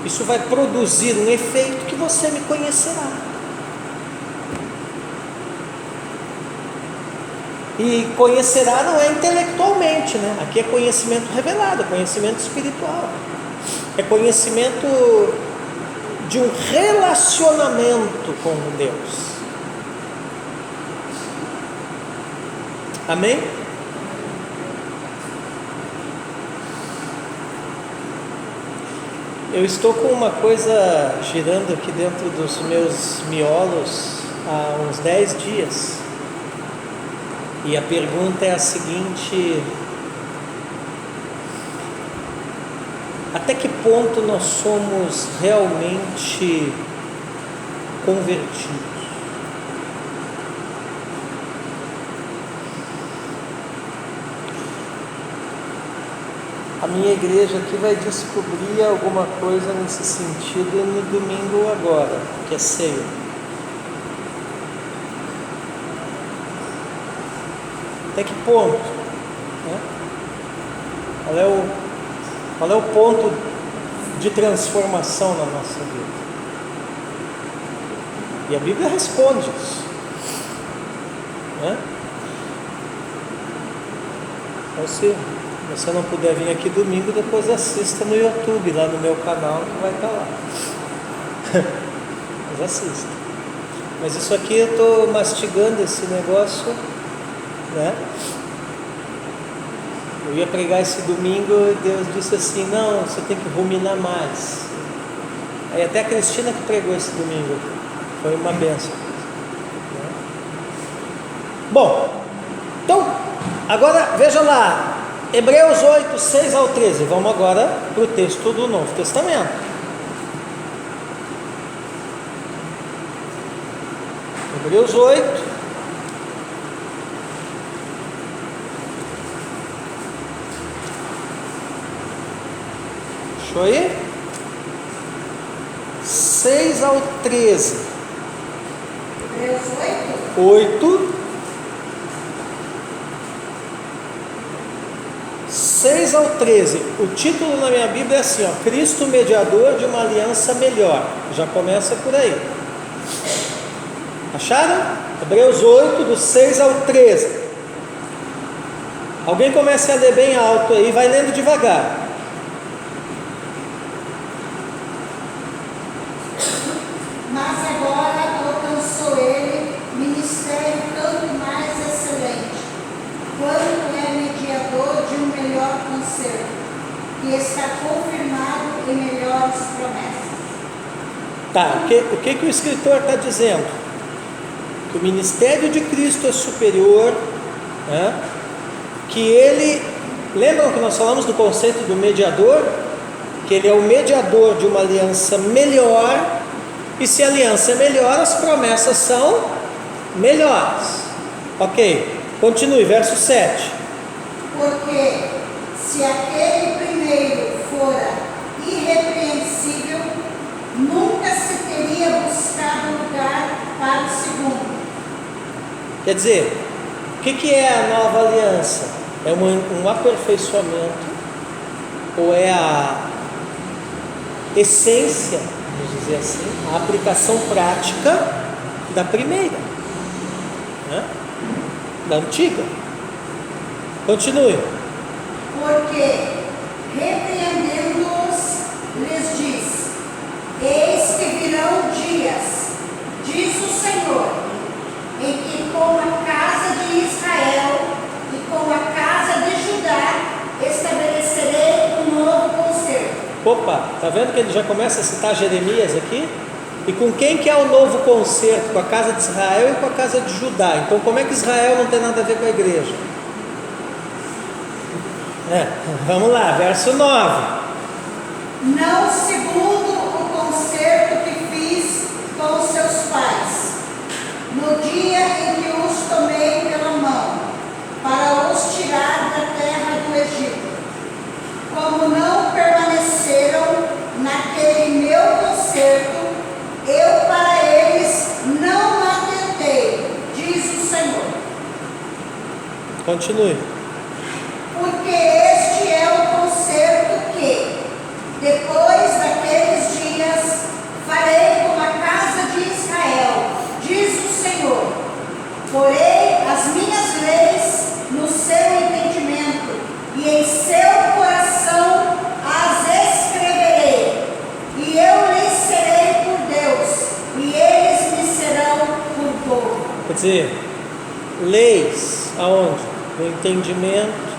isso vai produzir um efeito que você me conhecerá. E conhecerá não é intelectualmente, né? Aqui é conhecimento revelado, é conhecimento espiritual, é conhecimento de um relacionamento com Deus. Amém? Eu estou com uma coisa girando aqui dentro dos meus miolos há uns 10 dias. E a pergunta é a seguinte: até que ponto nós somos realmente convertidos? A minha igreja aqui vai descobrir alguma coisa nesse sentido no domingo agora, que é ceia. Até que ponto? Né? Qual é o ponto de transformação na nossa vida? E a Bíblia responde isso, né? Então, se você não puder vir aqui domingo, depois assista no YouTube, lá no meu canal, que vai estar lá. Mas assista. Mas isso aqui eu estou mastigando esse negócio, né? Eu ia pregar esse domingo e Deus disse assim: não, você tem que ruminar mais. Aí até a Cristina que pregou esse domingo, foi uma bênção, né? Bom, então agora veja lá, Hebreus 8, 6 ao 13. Vamos agora para o texto do Novo Testamento. Hebreus 8. Deixa eu ir. 6 ao 13. Hebreus 8. 8. 6 ao 13. O título na minha Bíblia é assim, ó: Cristo mediador de uma aliança melhor. Já começa por aí. Acharam? Hebreus 8, do 6 ao 13. Alguém comece a ler bem alto aí, vai lendo devagar. Mas agora alcançou ele ministério tanto mais excelente, quanto é mediador de um melhor conselho, que está confirmado em melhores promessas. Tá, o que o escritor está dizendo? Que o ministério de Cristo é superior, né? Que ele, lembram que nós falamos do conceito do mediador? Que ele é o mediador de uma aliança melhor, e se a aliança é melhor, as promessas são melhores. Ok, continue, verso 7. Porque se aquele primeiro fora irrepreensível, nunca se teria buscado lugar para o segundo. Quer dizer, o que é a nova aliança? É um aperfeiçoamento, ou é a essência, vamos dizer assim, a aplicação prática da primeira, né? Da antiga. Continue. Porque, repreendendo-os, lhes diz: eis que virão dias, diz o Senhor, em que com a casa de Israel e com a casa de Judá estabelecerei um novo concerto. Opa, tá vendo que ele já começa a citar Jeremias aqui? E com quem que é o novo concerto? Com a casa de Israel e com a casa de Judá. Então como é que Israel não tem nada a ver com a igreja? Vamos lá, verso 9. Não segundo o concerto que fiz com os seus pais, no dia em que os tomei pela mão, para os tirar da terra do Egito, como não permaneceram naquele meu concerto, eu para eles não atentei, diz o Senhor. Continue. Porque este é o concerto que, depois daqueles dias, farei com a casa de Israel, diz o Senhor. Porei as minhas leis no seu entendimento, e em seu coração as escreverei. E eu lhes serei por Deus, e eles me serão por povo. Quer dizer, leis aonde? No entendimento.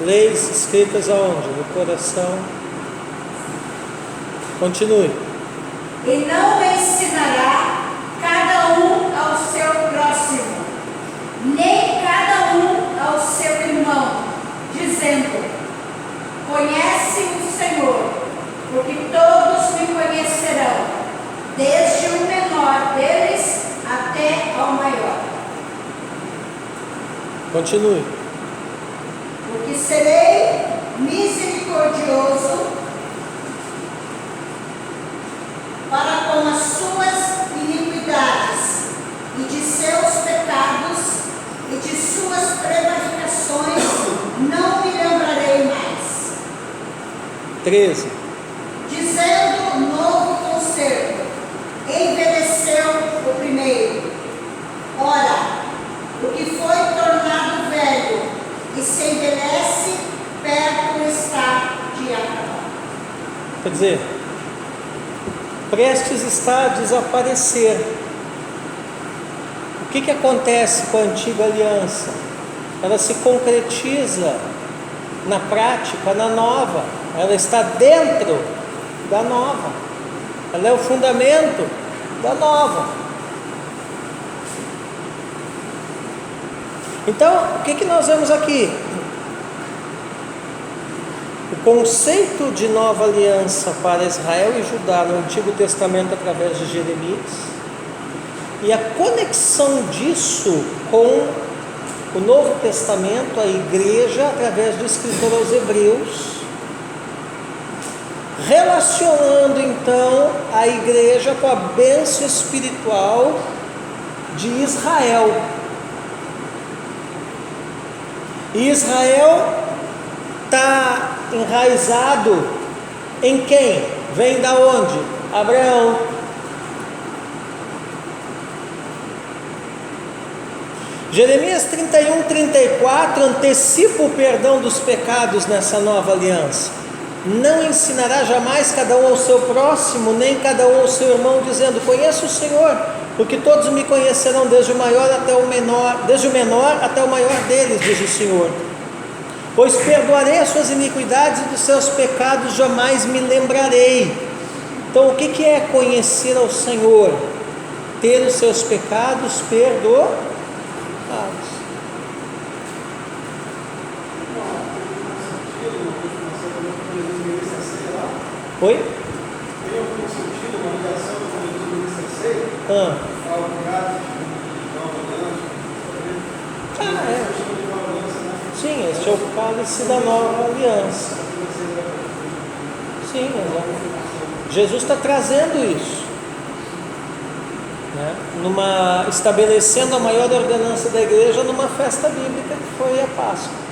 Leis escritas aonde? No coração. Continue. E não ensinará cada um ao seu próximo, nem cada um ao seu irmão, dizendo: conhece o Senhor, porque todos me conhecerão, desde o menor deles até ao maior. Continue. Porque serei misericordioso para com as suas iniquidades e de seus pecados e de suas prevaricações não me lembrarei mais. 13. Dizendo novo concerto, envelheceu o primeiro. Ora, o que foi tornado velho e se envelhece, perto está de acabar. Quer dizer, prestes está a desaparecer. O que acontece com a antiga aliança? Ela se concretiza na prática, na nova. Ela está dentro da nova. Ela é o fundamento da nova. Então, o que nós vemos aqui? O conceito de nova aliança para Israel e Judá no Antigo Testamento através de Jeremias, e a conexão disso com o Novo Testamento, a igreja, através do escritor aos Hebreus, relacionando então a igreja com a bênção espiritual de Israel. E Israel está enraizado em quem? Vem da onde? Abraão. Jeremias 31, 34 antecipa o perdão dos pecados nessa nova aliança. Não ensinará jamais cada um ao seu próximo, nem cada um ao seu irmão, dizendo: conheço o Senhor, porque todos me conhecerão, desde o maior até o menor, desde o menor até o maior deles, diz o Senhor. Pois perdoarei as suas iniquidades e dos seus pecados jamais me lembrarei. Então, o que é conhecer ao Senhor? Ter os seus pecados perdoados. Oi? Tem algum sentido uma ligação com o Levítico 16? Sim, este é o cálice da nova aliança. Sim, exatamente. Jesus está trazendo isso, né? Estabelecendo a maior ordenança da igreja numa festa bíblica que foi a Páscoa.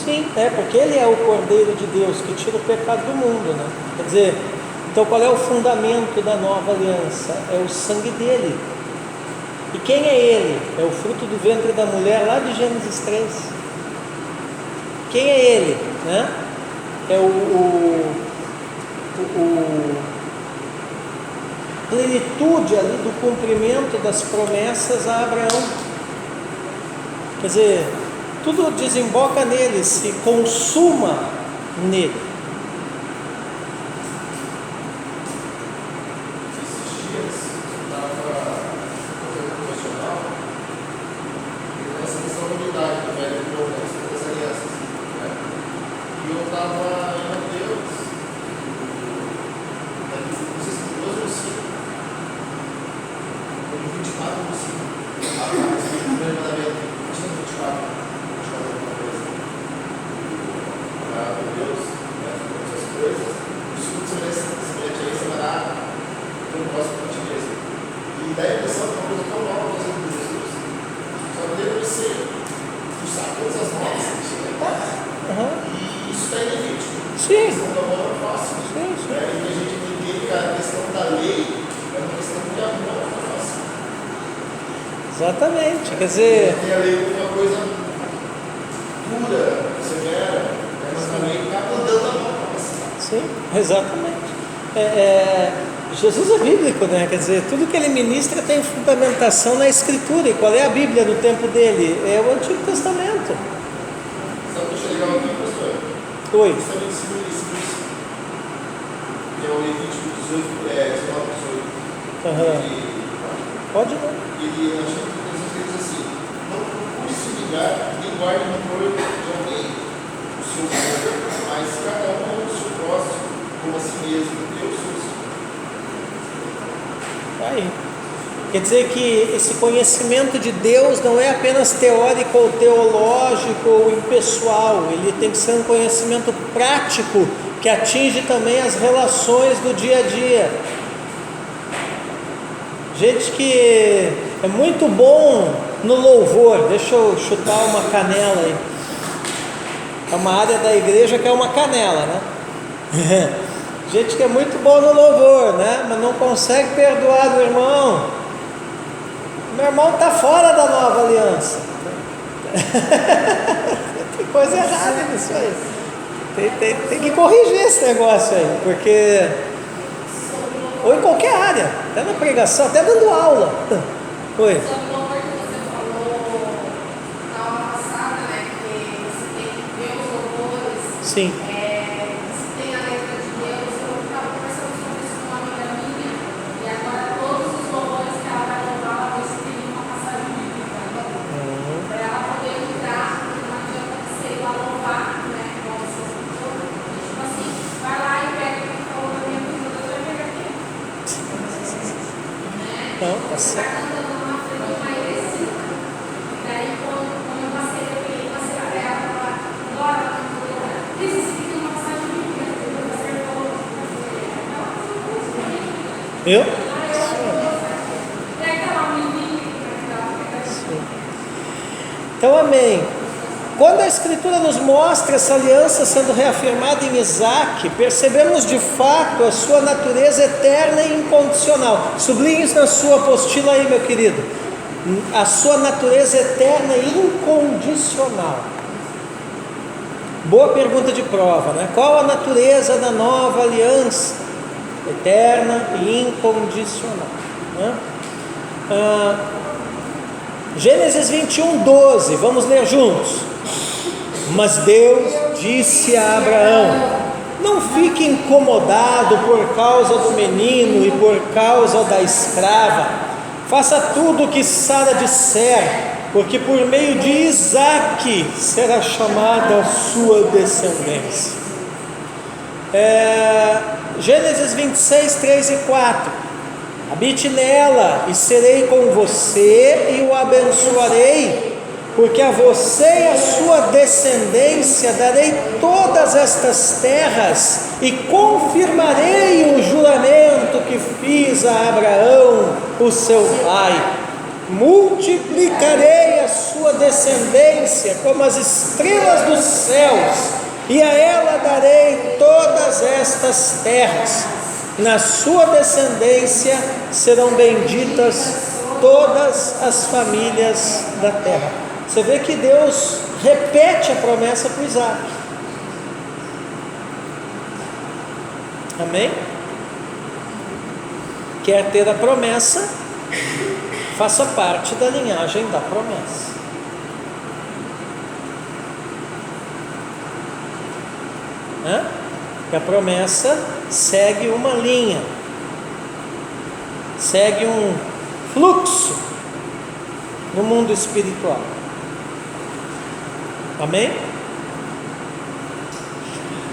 Sim, porque Ele é o Cordeiro de Deus que tira o pecado do mundo, né? Quer dizer, então qual é o fundamento da nova aliança? É o sangue dele. E quem é Ele? É o fruto do ventre da mulher lá de Gênesis 3. Quem é Ele? Né? É plenitude ali do cumprimento das promessas a Abraão. Quer dizer, tudo desemboca nele, se consuma nele. Esses dias eu estava fazendo um profissional essa questão da unidade do velho e do novo, das alianças, né? E eu estava em Mateus, não sei se 12 ou 5, no 24 ou 5, a respeito do primeiro mandamento, tinha 24. Deus, né, essas coisas, os frutos semelhantes a esse manada, eu não posso partir disso. E dá a impressão que é uma coisa tão nova para de Jesus, só que deve ser usar todas as normas que chegam em casa. E isso está em Levítico. Sim. A questão da mão é fácil. Sim. E a gente entende que a questão da lei é uma questão de amor é fácil. Exatamente, quer dizer... Tem a lei como uma coisa dura, severa. Sim, exatamente. Jesus é bíblico, né? Quer dizer, tudo que ele ministra tem fundamentação na Escritura. E qual é a Bíblia no tempo dele? É o Antigo Testamento. Sabe o que é legal aqui, pastor? Oi. Justamente isso. Que é o Levítico 19, 18. Pode não. Ele achei que diz assim: não procure se ligar, nem guarde rancor de alguém. Mas cada um é o seu próximo, como a si mesmo, eu sou o Senhor. Aí. Quer dizer que esse conhecimento de Deus não é apenas teórico ou teológico ou impessoal, ele tem que ser um conhecimento prático que atinge também as relações do dia a dia. Gente que é muito bom no louvor, deixa eu chutar uma canela aí. É uma área da igreja que é uma canela, né? Gente que é muito bom no louvor, né? Mas não consegue perdoar do irmão. Meu irmão está fora da nova aliança. Tem coisa errada nisso aí. Tem que corrigir esse negócio aí, porque... Ou em qualquer área, até na pregação, até dando aula. Oi. Sim. Se tem a letra de Deus, eu estava conversando sobre isso com uma amiga minha, e agora todos os louvores que ela vai louvar, ela vai escrever uma passagem bíblica, para ela poder lidar, porque não adianta ser igual a louvar, né? Igual a sua cultura. Tipo assim, vai lá e pega o que falou na minha vida, Deus vai pegar aqui. Não, tá certo. Está cantando uma frente de uma heresia. E daí, quando eu passei, eu peguei uma ela falar, agora, eu? Então, amém. Quando a Escritura nos mostra essa aliança sendo reafirmada em Isaac, percebemos de fato a sua natureza eterna e incondicional. Sublinhe isso na sua apostila aí, meu querido. A sua natureza eterna e incondicional. Boa pergunta de prova, né? Qual a natureza da nova aliança? Eterna e incondicional, né? Gênesis 21, 12, vamos ler juntos. Mas Deus disse a Abraão: não fique incomodado por causa do menino e por causa da escrava, faça tudo o que Sara disser, porque por meio de Isaque será chamada a sua descendência. Gênesis 26, 3 e 4: habite nela e serei com você e o abençoarei, porque a você e a sua descendência darei todas estas terras e confirmarei o juramento que fiz a Abraão, o seu pai. Multiplicarei a sua descendência como as estrelas dos céus, e a ela darei todas estas terras. Na sua descendência serão benditas todas as famílias da terra. Você vê que Deus repete a promessa para Isaac. Amém? Quer ter a promessa? Faça parte da linhagem da promessa. Que a promessa segue uma linha, segue um fluxo no mundo espiritual. Amém?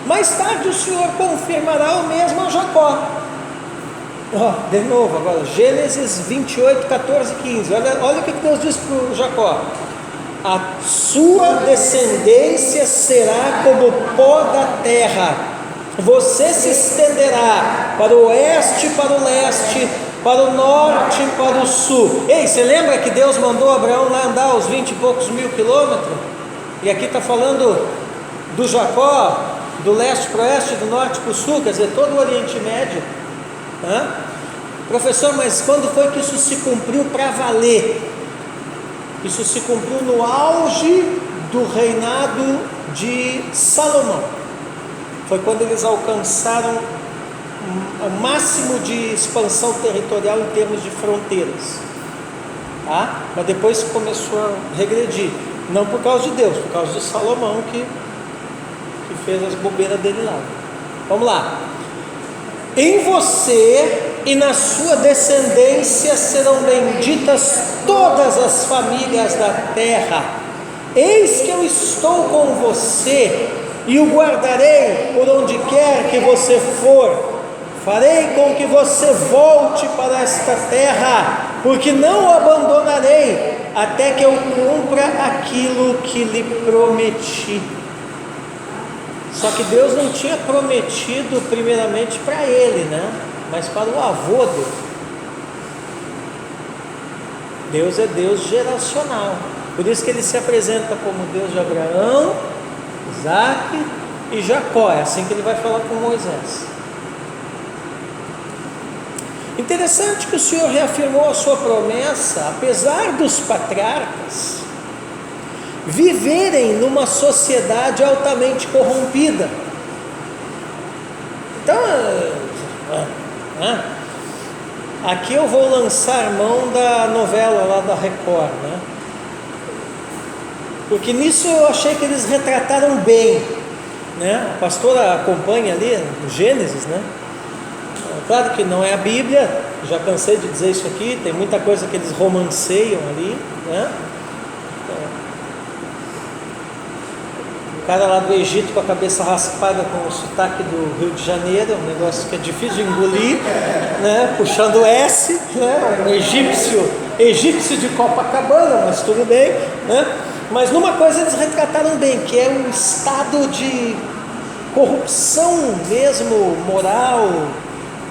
Mais tarde o Senhor confirmará o mesmo a Jacó. De novo agora, Gênesis 28, 14 e 15. Olha o que Deus diz para Jacó: a sua descendência será como o pó da terra, você se estenderá para o oeste e para o leste, para o norte e para o sul. Ei, você lembra que Deus mandou Abraão lá andar os 20 e poucos mil quilômetros? E aqui está falando do Jacó, do leste para o oeste, do norte para o sul, quer dizer, todo o Oriente Médio. Professor, mas quando foi que isso se cumpriu para valer? Isso se cumpriu no auge do reinado de Salomão. Foi quando eles alcançaram o máximo de expansão territorial em termos de fronteiras. Mas depois começou a regredir. Não por causa de Deus, por causa de Salomão que fez as bobeiras dele lá. Vamos lá. Em você e na sua descendência serão benditas todas as famílias da terra. Eis que eu estou com você e o guardarei por onde quer que você for. Farei com que você volte para esta terra, porque não o abandonarei até que eu cumpra aquilo que lhe prometi. Só que Deus não tinha prometido primeiramente para ele, mas para o avô dele. Deus é Deus geracional. Por isso que ele se apresenta como Deus de Abraão, Isaac e Jacó. É assim que ele vai falar com Moisés. Interessante que o Senhor reafirmou a sua promessa, apesar dos patriarcas viverem numa sociedade altamente corrompida. Então, aqui eu vou lançar mão da novela lá da Record, porque nisso eu achei que eles retrataram bem, A pastora acompanha ali no Gênesis, Claro que não é a Bíblia, já cansei de dizer isso aqui, tem muita coisa que eles romanceiam ali, O cara lá do Egito com a cabeça raspada com o sotaque do Rio de Janeiro, um negócio que é difícil de engolir, puxando S, um egípcio de Copacabana, mas tudo bem, Mas numa coisa eles retrataram bem, que é um estado de corrupção mesmo, moral,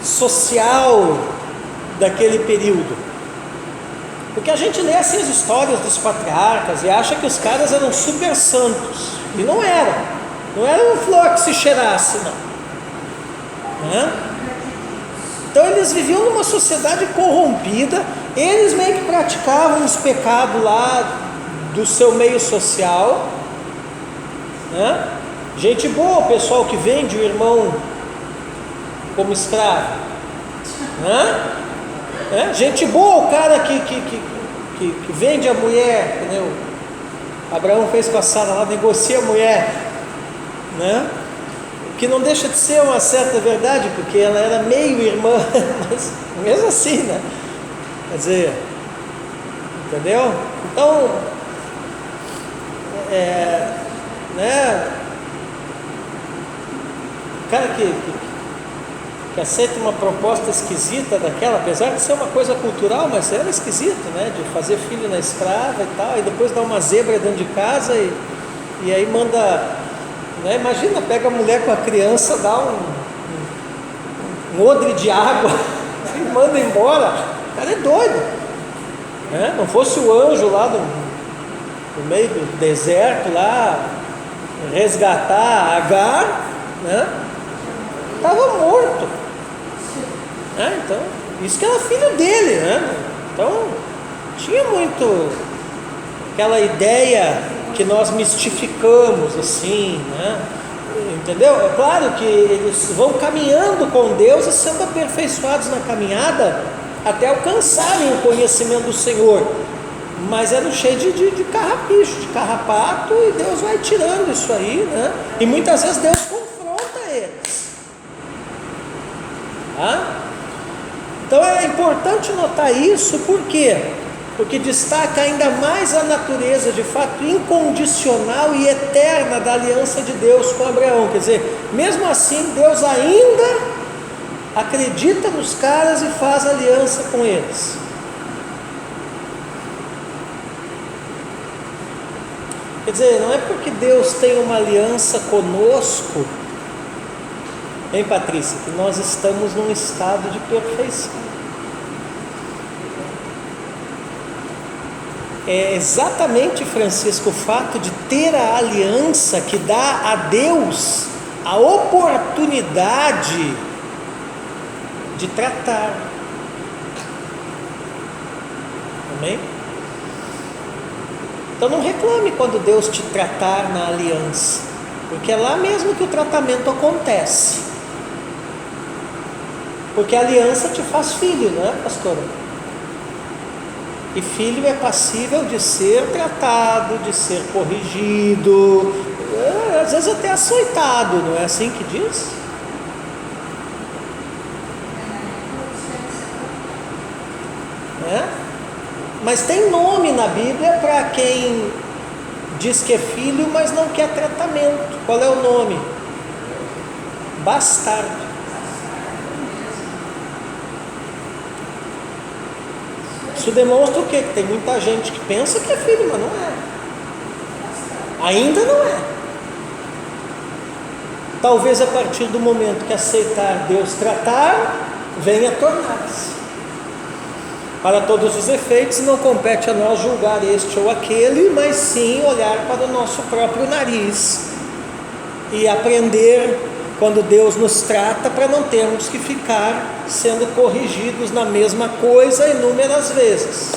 social daquele período. Porque a gente lê assim as histórias dos patriarcas e acha que os caras eram super santos, e não eram. Não era um flor que se cheirasse, não. Né? Então eles viviam numa sociedade corrompida, eles meio que praticavam os pecados lá do seu meio social, né? Gente boa, o pessoal que vende o irmão como escravo, né? Gente boa, o cara que vende a mulher, né? O Abraão fez com a Sara lá, negocia a mulher, né? Que não deixa de ser uma certa verdade, porque ela era meio irmã, mas mesmo assim, né? Quer dizer, entendeu? Então, né? O cara que aceita uma proposta esquisita daquela, apesar de ser uma coisa cultural, mas era esquisito, né? De fazer filho na escrava e tal, e depois dar uma zebra dentro de casa e aí manda, né? Imagina, pega a mulher com a criança, dá um odre de água e manda embora. O cara é doido, né? Não fosse o anjo lá no meio do deserto lá resgatar Agar, né? Estava morto, né? Então, isso que era filho dele, né? Então, tinha muito aquela ideia que nós mistificamos assim, né? Entendeu? É claro que eles vão caminhando com Deus e sendo aperfeiçoados na caminhada até alcançarem o conhecimento do Senhor, mas era cheio de carrapicho, de carrapato, e Deus vai tirando isso aí, né? E muitas vezes Deus confronta eles. Então é importante notar isso, por quê? Porque destaca ainda mais a natureza de fato incondicional e eterna da aliança de Deus com Abraão. Quer dizer, mesmo assim Deus ainda acredita nos caras e faz aliança com eles. Quer dizer, não é porque Deus tem uma aliança conosco, hein, Patrícia, que nós estamos num estado de perfeição. É exatamente, Francisco, o fato de ter a aliança que dá a Deus a oportunidade de tratar. Amém? Então não reclame quando Deus te tratar na aliança, porque é lá mesmo que o tratamento acontece. Porque a aliança te faz filho, não é, pastora? E filho é passível de ser tratado, de ser corrigido, às vezes até açoitado, não é assim que diz? Mas tem nome na Bíblia para quem diz que é filho, mas não quer tratamento. Qual é o nome? Bastardo. Isso demonstra o quê? Que tem muita gente que pensa que é filho, mas não é. Ainda não é. Talvez a partir do momento que aceitar Deus tratar, venha tornar-se. Para todos os efeitos, não compete a nós julgar este ou aquele, mas sim olhar para o nosso próprio nariz e aprender quando Deus nos trata, para não termos que ficar sendo corrigidos na mesma coisa inúmeras vezes.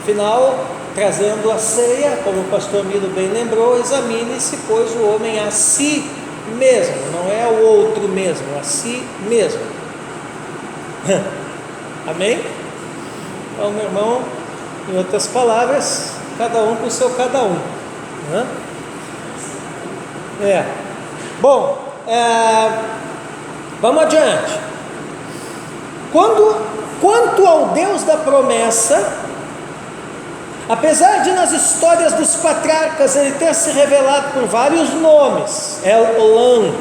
Afinal, trazendo a ceia, como o pastor Miro bem lembrou, examine-se, pois, o homem a si mesmo, não é ao outro mesmo, a si mesmo. Amém? Então, meu irmão, em outras palavras, cada um com o seu cada um, né? Bom, vamos adiante. Quanto ao Deus da promessa, apesar de nas histórias dos patriarcas ele ter se revelado por vários nomes, El Olam,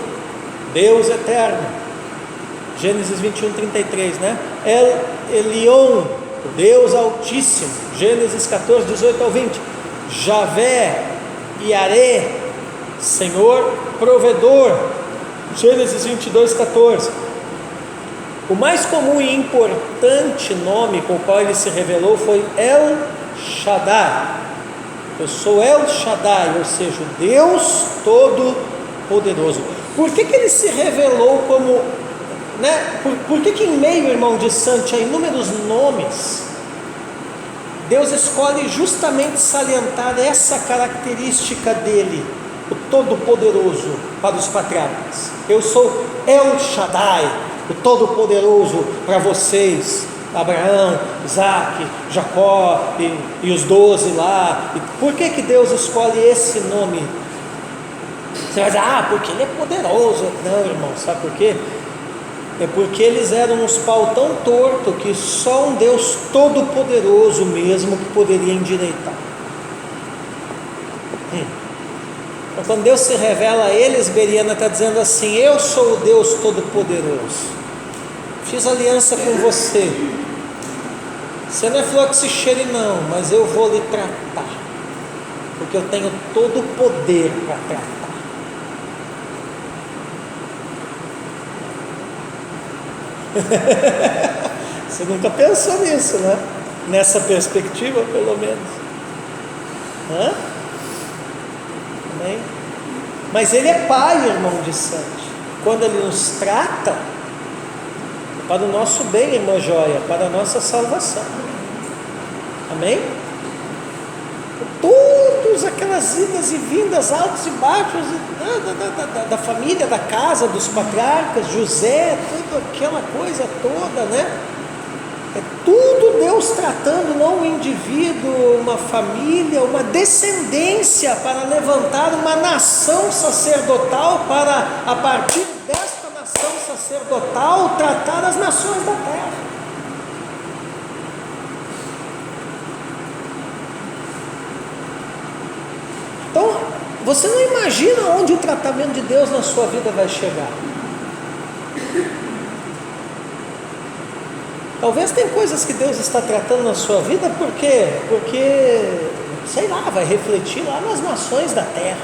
Deus eterno, Gênesis 21:33, né? El Elyon, Deus altíssimo, Gênesis 14:18-20, Javé, Yaré, Senhor provedor, Gênesis 22:14, O mais comum e importante nome com o qual ele se revelou foi El Shaddai. Eu sou El Shaddai, ou seja, o Deus Todo-Poderoso. Por que ele se revelou como, né? Por que em meio, irmão de Santi, a inúmeros nomes, Deus escolhe justamente salientar essa característica dele, o Todo-Poderoso, para os patriarcas? Eu sou El Shaddai, o Todo-Poderoso para vocês, Abraão, Isaac, Jacó e os 12 lá. Por que Deus escolhe esse nome? Você vai dizer, porque ele é poderoso. Não, irmão, sabe por quê? É porque eles eram uns pau tão torto que só um Deus Todo-Poderoso mesmo que poderia endireitar. Então, quando Deus se revela a eles, Beriana está dizendo assim: eu sou o Deus Todo-Poderoso, fiz aliança com você, você não é flor que se cheire não, mas eu vou lhe tratar, porque eu tenho todo o poder para tratar. Você nunca pensou nisso, né? Nessa perspectiva, pelo menos. Amém? Mas ele é pai, irmão de Santi. Quando ele nos trata, é para o nosso bem, irmã Joia, para a nossa salvação. Amém? Todas aquelas idas e vindas, altos e baixos da família, da casa, dos patriarcas, José, toda aquela coisa toda, né? É tudo Deus tratando, não um indivíduo, uma família, uma descendência, para levantar uma nação sacerdotal, para, a partir desta nação sacerdotal, tratar as nações da terra. Então, você não imagina onde o tratamento de Deus na sua vida vai chegar. Talvez tem coisas que Deus está tratando na sua vida porque, sei lá, vai refletir lá nas nações da terra.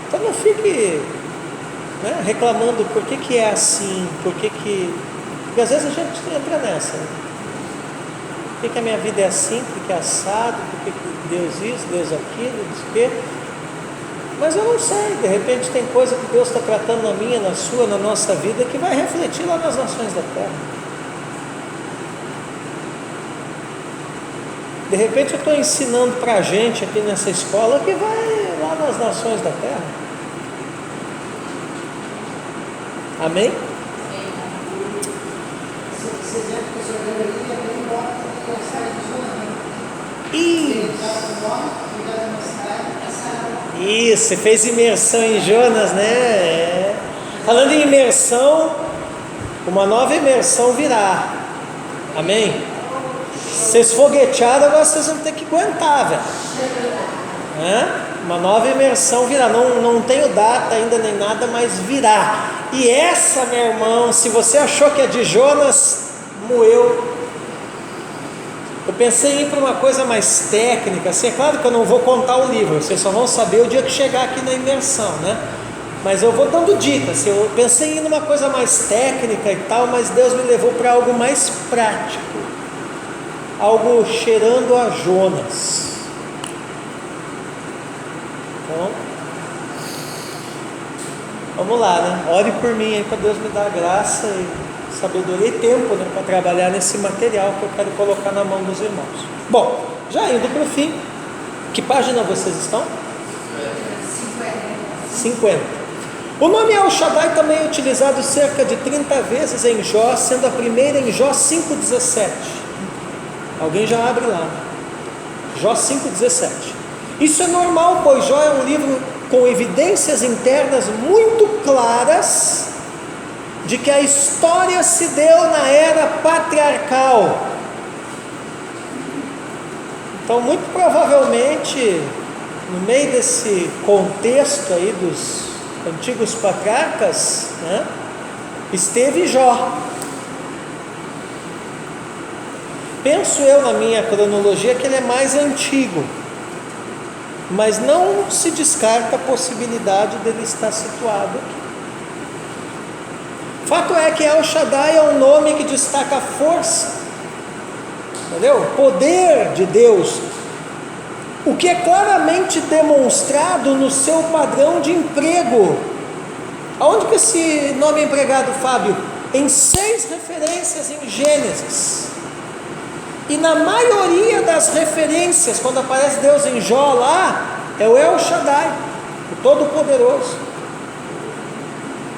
Então não fique, né, reclamando por que é assim, porque às vezes a gente entra nessa, né? Por que a minha vida é assim, por que é assado, por que Deus isso, Deus aquilo, não sei o quê. Mas eu não sei, de repente tem coisa que Deus está tratando na minha, na sua, na nossa vida, que vai refletir lá nas nações da terra. De repente eu estou ensinando para a gente aqui nessa escola que vai lá nas nações da terra. Amém? Esse exemplo que o senhor deu ali é bem igual a cidade de Jonas. Isso, você fez imersão em Jonas, né? Falando em imersão, uma nova imersão virá. Amém? Vocês foguetearam, agora vocês vão ter que aguentar, velho. Uma nova imersão virá. Não tenho data ainda nem nada, mas virá. E essa, meu irmão, se você achou que é de Jonas, moeu. Eu pensei em ir para uma coisa mais técnica, assim, é claro que eu não vou contar o livro, vocês só vão saber o dia que chegar aqui na imersão, né? Mas eu vou dando dicas, eu pensei em ir numa coisa mais técnica e tal, mas Deus me levou para algo mais prático, algo cheirando a Jonas. Então, vamos lá, né? Ore por mim aí para Deus me dar graça e sabedoria e tempo, né, para trabalhar nesse material que eu quero colocar na mão dos irmãos. Bom, já indo para o fim, que página vocês estão? 50. O nome El Shaddai também é utilizado cerca de 30 vezes em Jó, sendo a primeira em Jó 5,17. Alguém já abre lá. Jó 5,17. Isso é normal, pois Jó é um livro com evidências internas muito claras de que a história se deu na era patriarcal. Então, muito provavelmente, no meio desse contexto aí dos antigos patriarcas, né, esteve Jó. Penso eu, na minha cronologia, que ele é mais antigo. mas não se descarta a possibilidade dele estar situado aqui. Fato é que El Shaddai é um nome que destaca a força, entendeu? Poder de Deus, o que é claramente demonstrado no seu padrão de emprego. Aonde que esse nome é empregado, Fábio? Em 6 referências em Gênesis. E na maioria das referências, quando aparece Deus em Jó lá, é o El Shaddai, o Todo-Poderoso.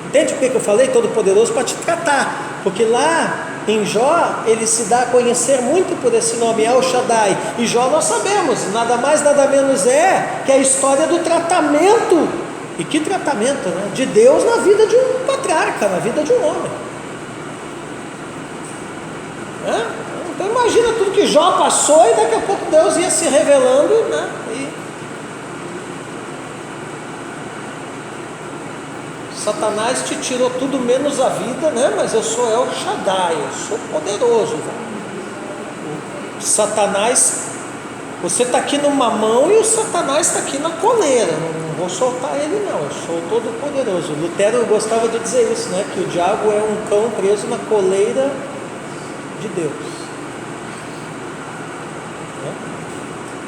Entende por que eu falei Todo-Poderoso? Para te tratar, porque lá em Jó, ele se dá a conhecer muito por esse nome, El Shaddai. E Jó nós sabemos, nada mais nada menos é que a história do tratamento, e que tratamento, né? De Deus na vida de um patriarca, na vida de um homem. Então imagina tudo que Jó passou e daqui a pouco Deus ia se revelando, né? Satanás te tirou tudo menos a vida, né? Mas eu sou El Shaddai, eu sou poderoso. Satanás, você está aqui numa mão e o Satanás está aqui na coleira. Não vou soltar ele não, eu sou todo poderoso. Lutero gostava de dizer isso, né? Que o diabo é um cão preso na coleira de Deus.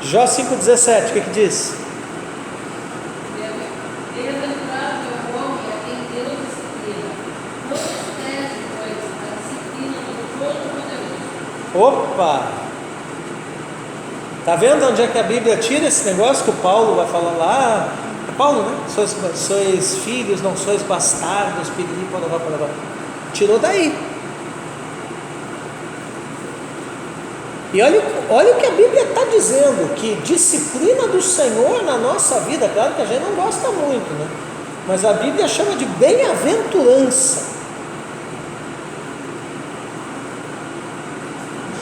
Jó 5,17, o que diz? Bem-aventurado é o homem a quem Deus disciplina. Não despreze, pois, a disciplina do Todo-Poderoso. Opa! Está vendo onde é que a Bíblia tira esse negócio que o Paulo vai falar lá? É Paulo, né? Sois filhos, não sois bastardos, piriri, pororó. Tirou daí. E olha o que a Bíblia está dizendo, que disciplina do Senhor na nossa vida, claro que a gente não gosta muito, né? Mas a Bíblia chama de bem-aventurança.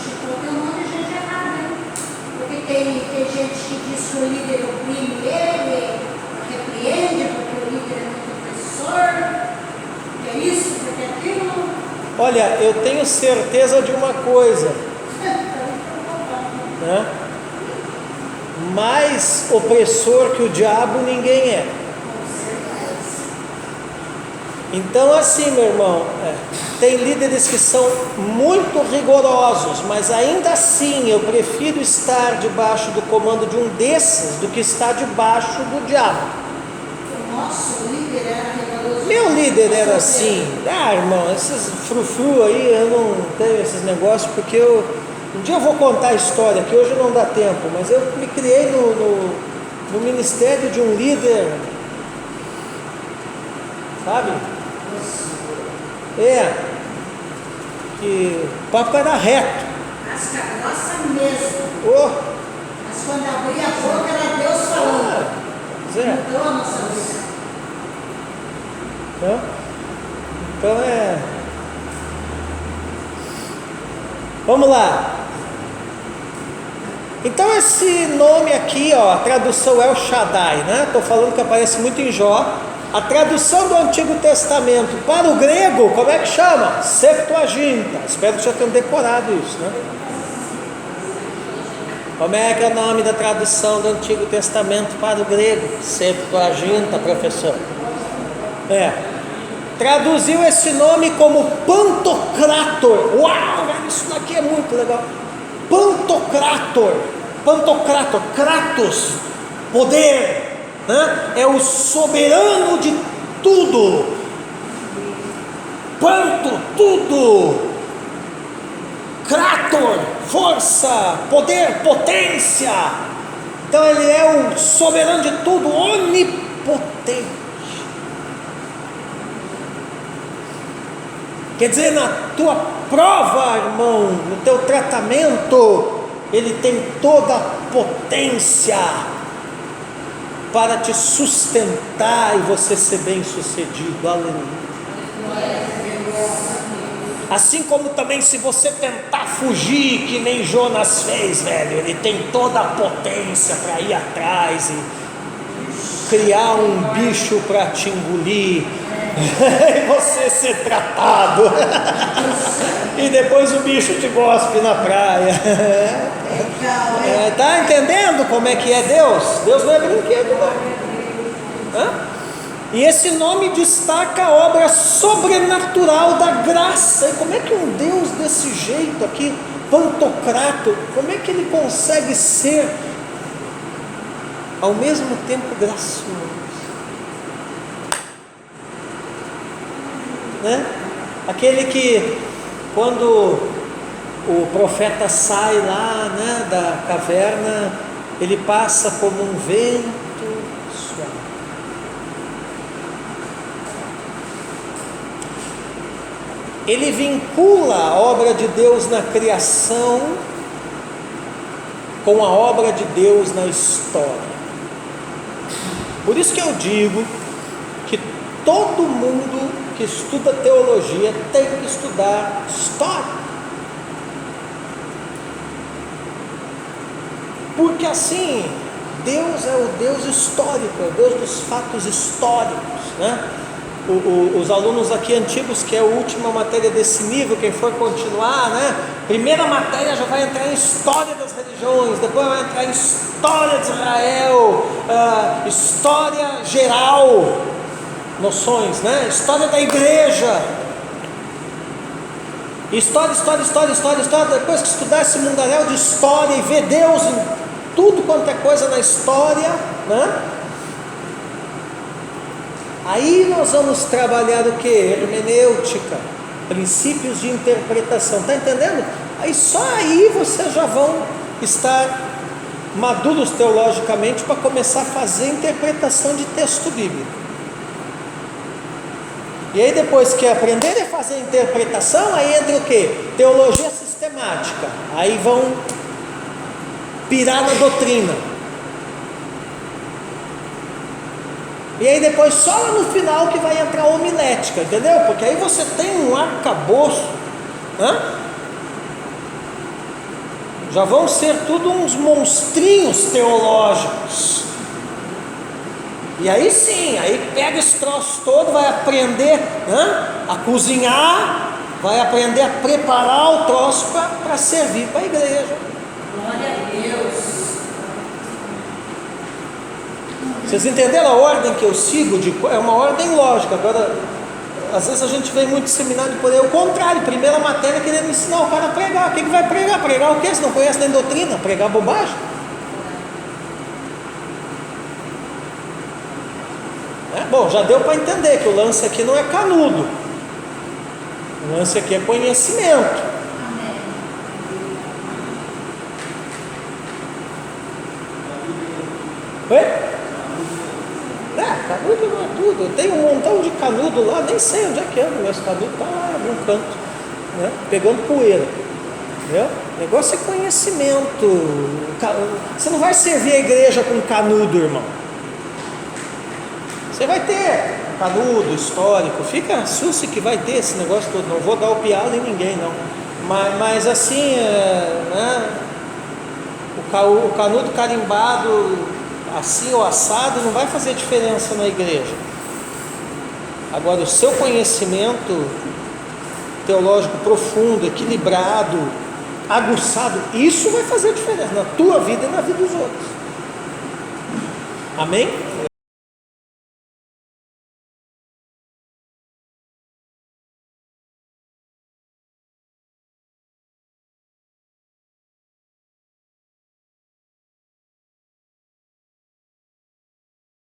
Chico, tem um monte de gente errada, né? Porque tem gente que diz que o líder oprime ele, repreende porque o líder é muito opressor, que é isso, porque é aquilo. Olha, eu tenho certeza de uma coisa, né? Mais opressor que o diabo ninguém é. Então assim, meu irmão, tem líderes que são muito rigorosos, mas ainda assim eu prefiro estar debaixo do comando de um desses do que estar debaixo do diabo. O nosso líder era rigoroso. Meu líder era assim. Irmão, esses frufru aí, eu não tenho esses negócios, porque um dia eu vou contar a história, que hoje não dá tempo, mas eu me criei no ministério de um líder, sabe? Que o papo era reto. Casca grossa mesmo. Mas quando abria a boca era Deus falando. Mudou a nossa vida. Então vamos lá. Então esse nome aqui, ó, a tradução El Shaddai, né? Estou falando que aparece muito em Jó. A tradução do Antigo Testamento para o grego, como é que chama? Septuaginta. Espero que já tenham decorado isso, né? Como é que é o nome da tradução do Antigo Testamento para o grego? Septuaginta, professor. Traduziu esse nome como Pantocrator. Uau, isso daqui é muito legal. Pantocrator, Kratos, poder, né? É o soberano de tudo. Panto, tudo. Krator, força, poder, potência. Então ele é o soberano de tudo, onipotente. Quer dizer, na tua prova, irmão, no teu tratamento, ele tem toda a potência para te sustentar e você ser bem sucedido. Aleluia. Assim como também se você tentar fugir, que nem Jonas fez, velho, ele tem toda a potência para ir atrás e criar um bicho para te engolir. e você ser tratado, e depois o bicho te gospe na praia. Tá entendendo como é que é Deus? Deus não é brinquedo, não. Hã? E esse nome destaca a obra sobrenatural da graça. E como é que um Deus desse jeito aqui, pantocrato, como é que ele consegue ser ao mesmo tempo gracioso? Né? Aquele que, quando o profeta sai lá, né, da caverna, ele passa como um vento suave. Ele vincula a obra de Deus na criação com a obra de Deus na história. Por isso que eu digo que todo mundo que estuda teologia tem que estudar história. Porque assim, Deus é o Deus histórico, é o Deus dos fatos históricos, né? Os alunos aqui antigos, que é a última matéria desse nível, quem for continuar, né? Primeira matéria já vai entrar em história das religiões, depois vai entrar em história de Israel, história geral, noções, né? História da igreja, história, depois que estudar esse mundaréu de história e ver Deus em tudo quanto é coisa na história, né? Aí nós vamos trabalhar o que? Hermenêutica, princípios de interpretação, está entendendo? Aí só aí vocês já vão estar maduros teologicamente para começar a fazer interpretação de texto bíblico. E aí depois que aprenderem a fazer interpretação, aí entra o que? Teologia sistemática. Aí vão pirar na doutrina. E aí depois só lá no final que vai entrar a homilética, entendeu? Porque aí você tem um arcabouço, né? Já vão ser tudo uns monstrinhos teológicos. E aí sim, aí pega esse troço todo, vai aprender, né, a cozinhar, vai aprender a preparar o troço para servir para a igreja. Glória a Deus. Vocês entenderam a ordem que eu sigo? É uma ordem lógica. Agora, às vezes a gente vê muito seminário por aí, o contrário, primeira matéria querendo ensinar o cara a pregar. O que vai pregar? Pregar o quê? Se não conhece nem doutrina, pregar bobagem. Bom, já deu para entender que o lance aqui não é canudo, o lance aqui é conhecimento. Amém. Oi? Canudo não é tudo. Eu tenho um montão de canudo lá, nem sei onde é que anda, meus canudos estão lá em algum canto, né, pegando poeira. Entendeu? O negócio é conhecimento. Você não vai servir a igreja com canudo, irmão. Você vai ter canudo histórico, fica susse que vai ter esse negócio todo, não vou dar o pialo em ninguém não, mas assim, né, o canudo carimbado assim ou assado não vai fazer diferença na igreja. Agora o seu conhecimento teológico profundo, equilibrado, aguçado, isso vai fazer diferença na tua vida e na vida dos outros. Amém?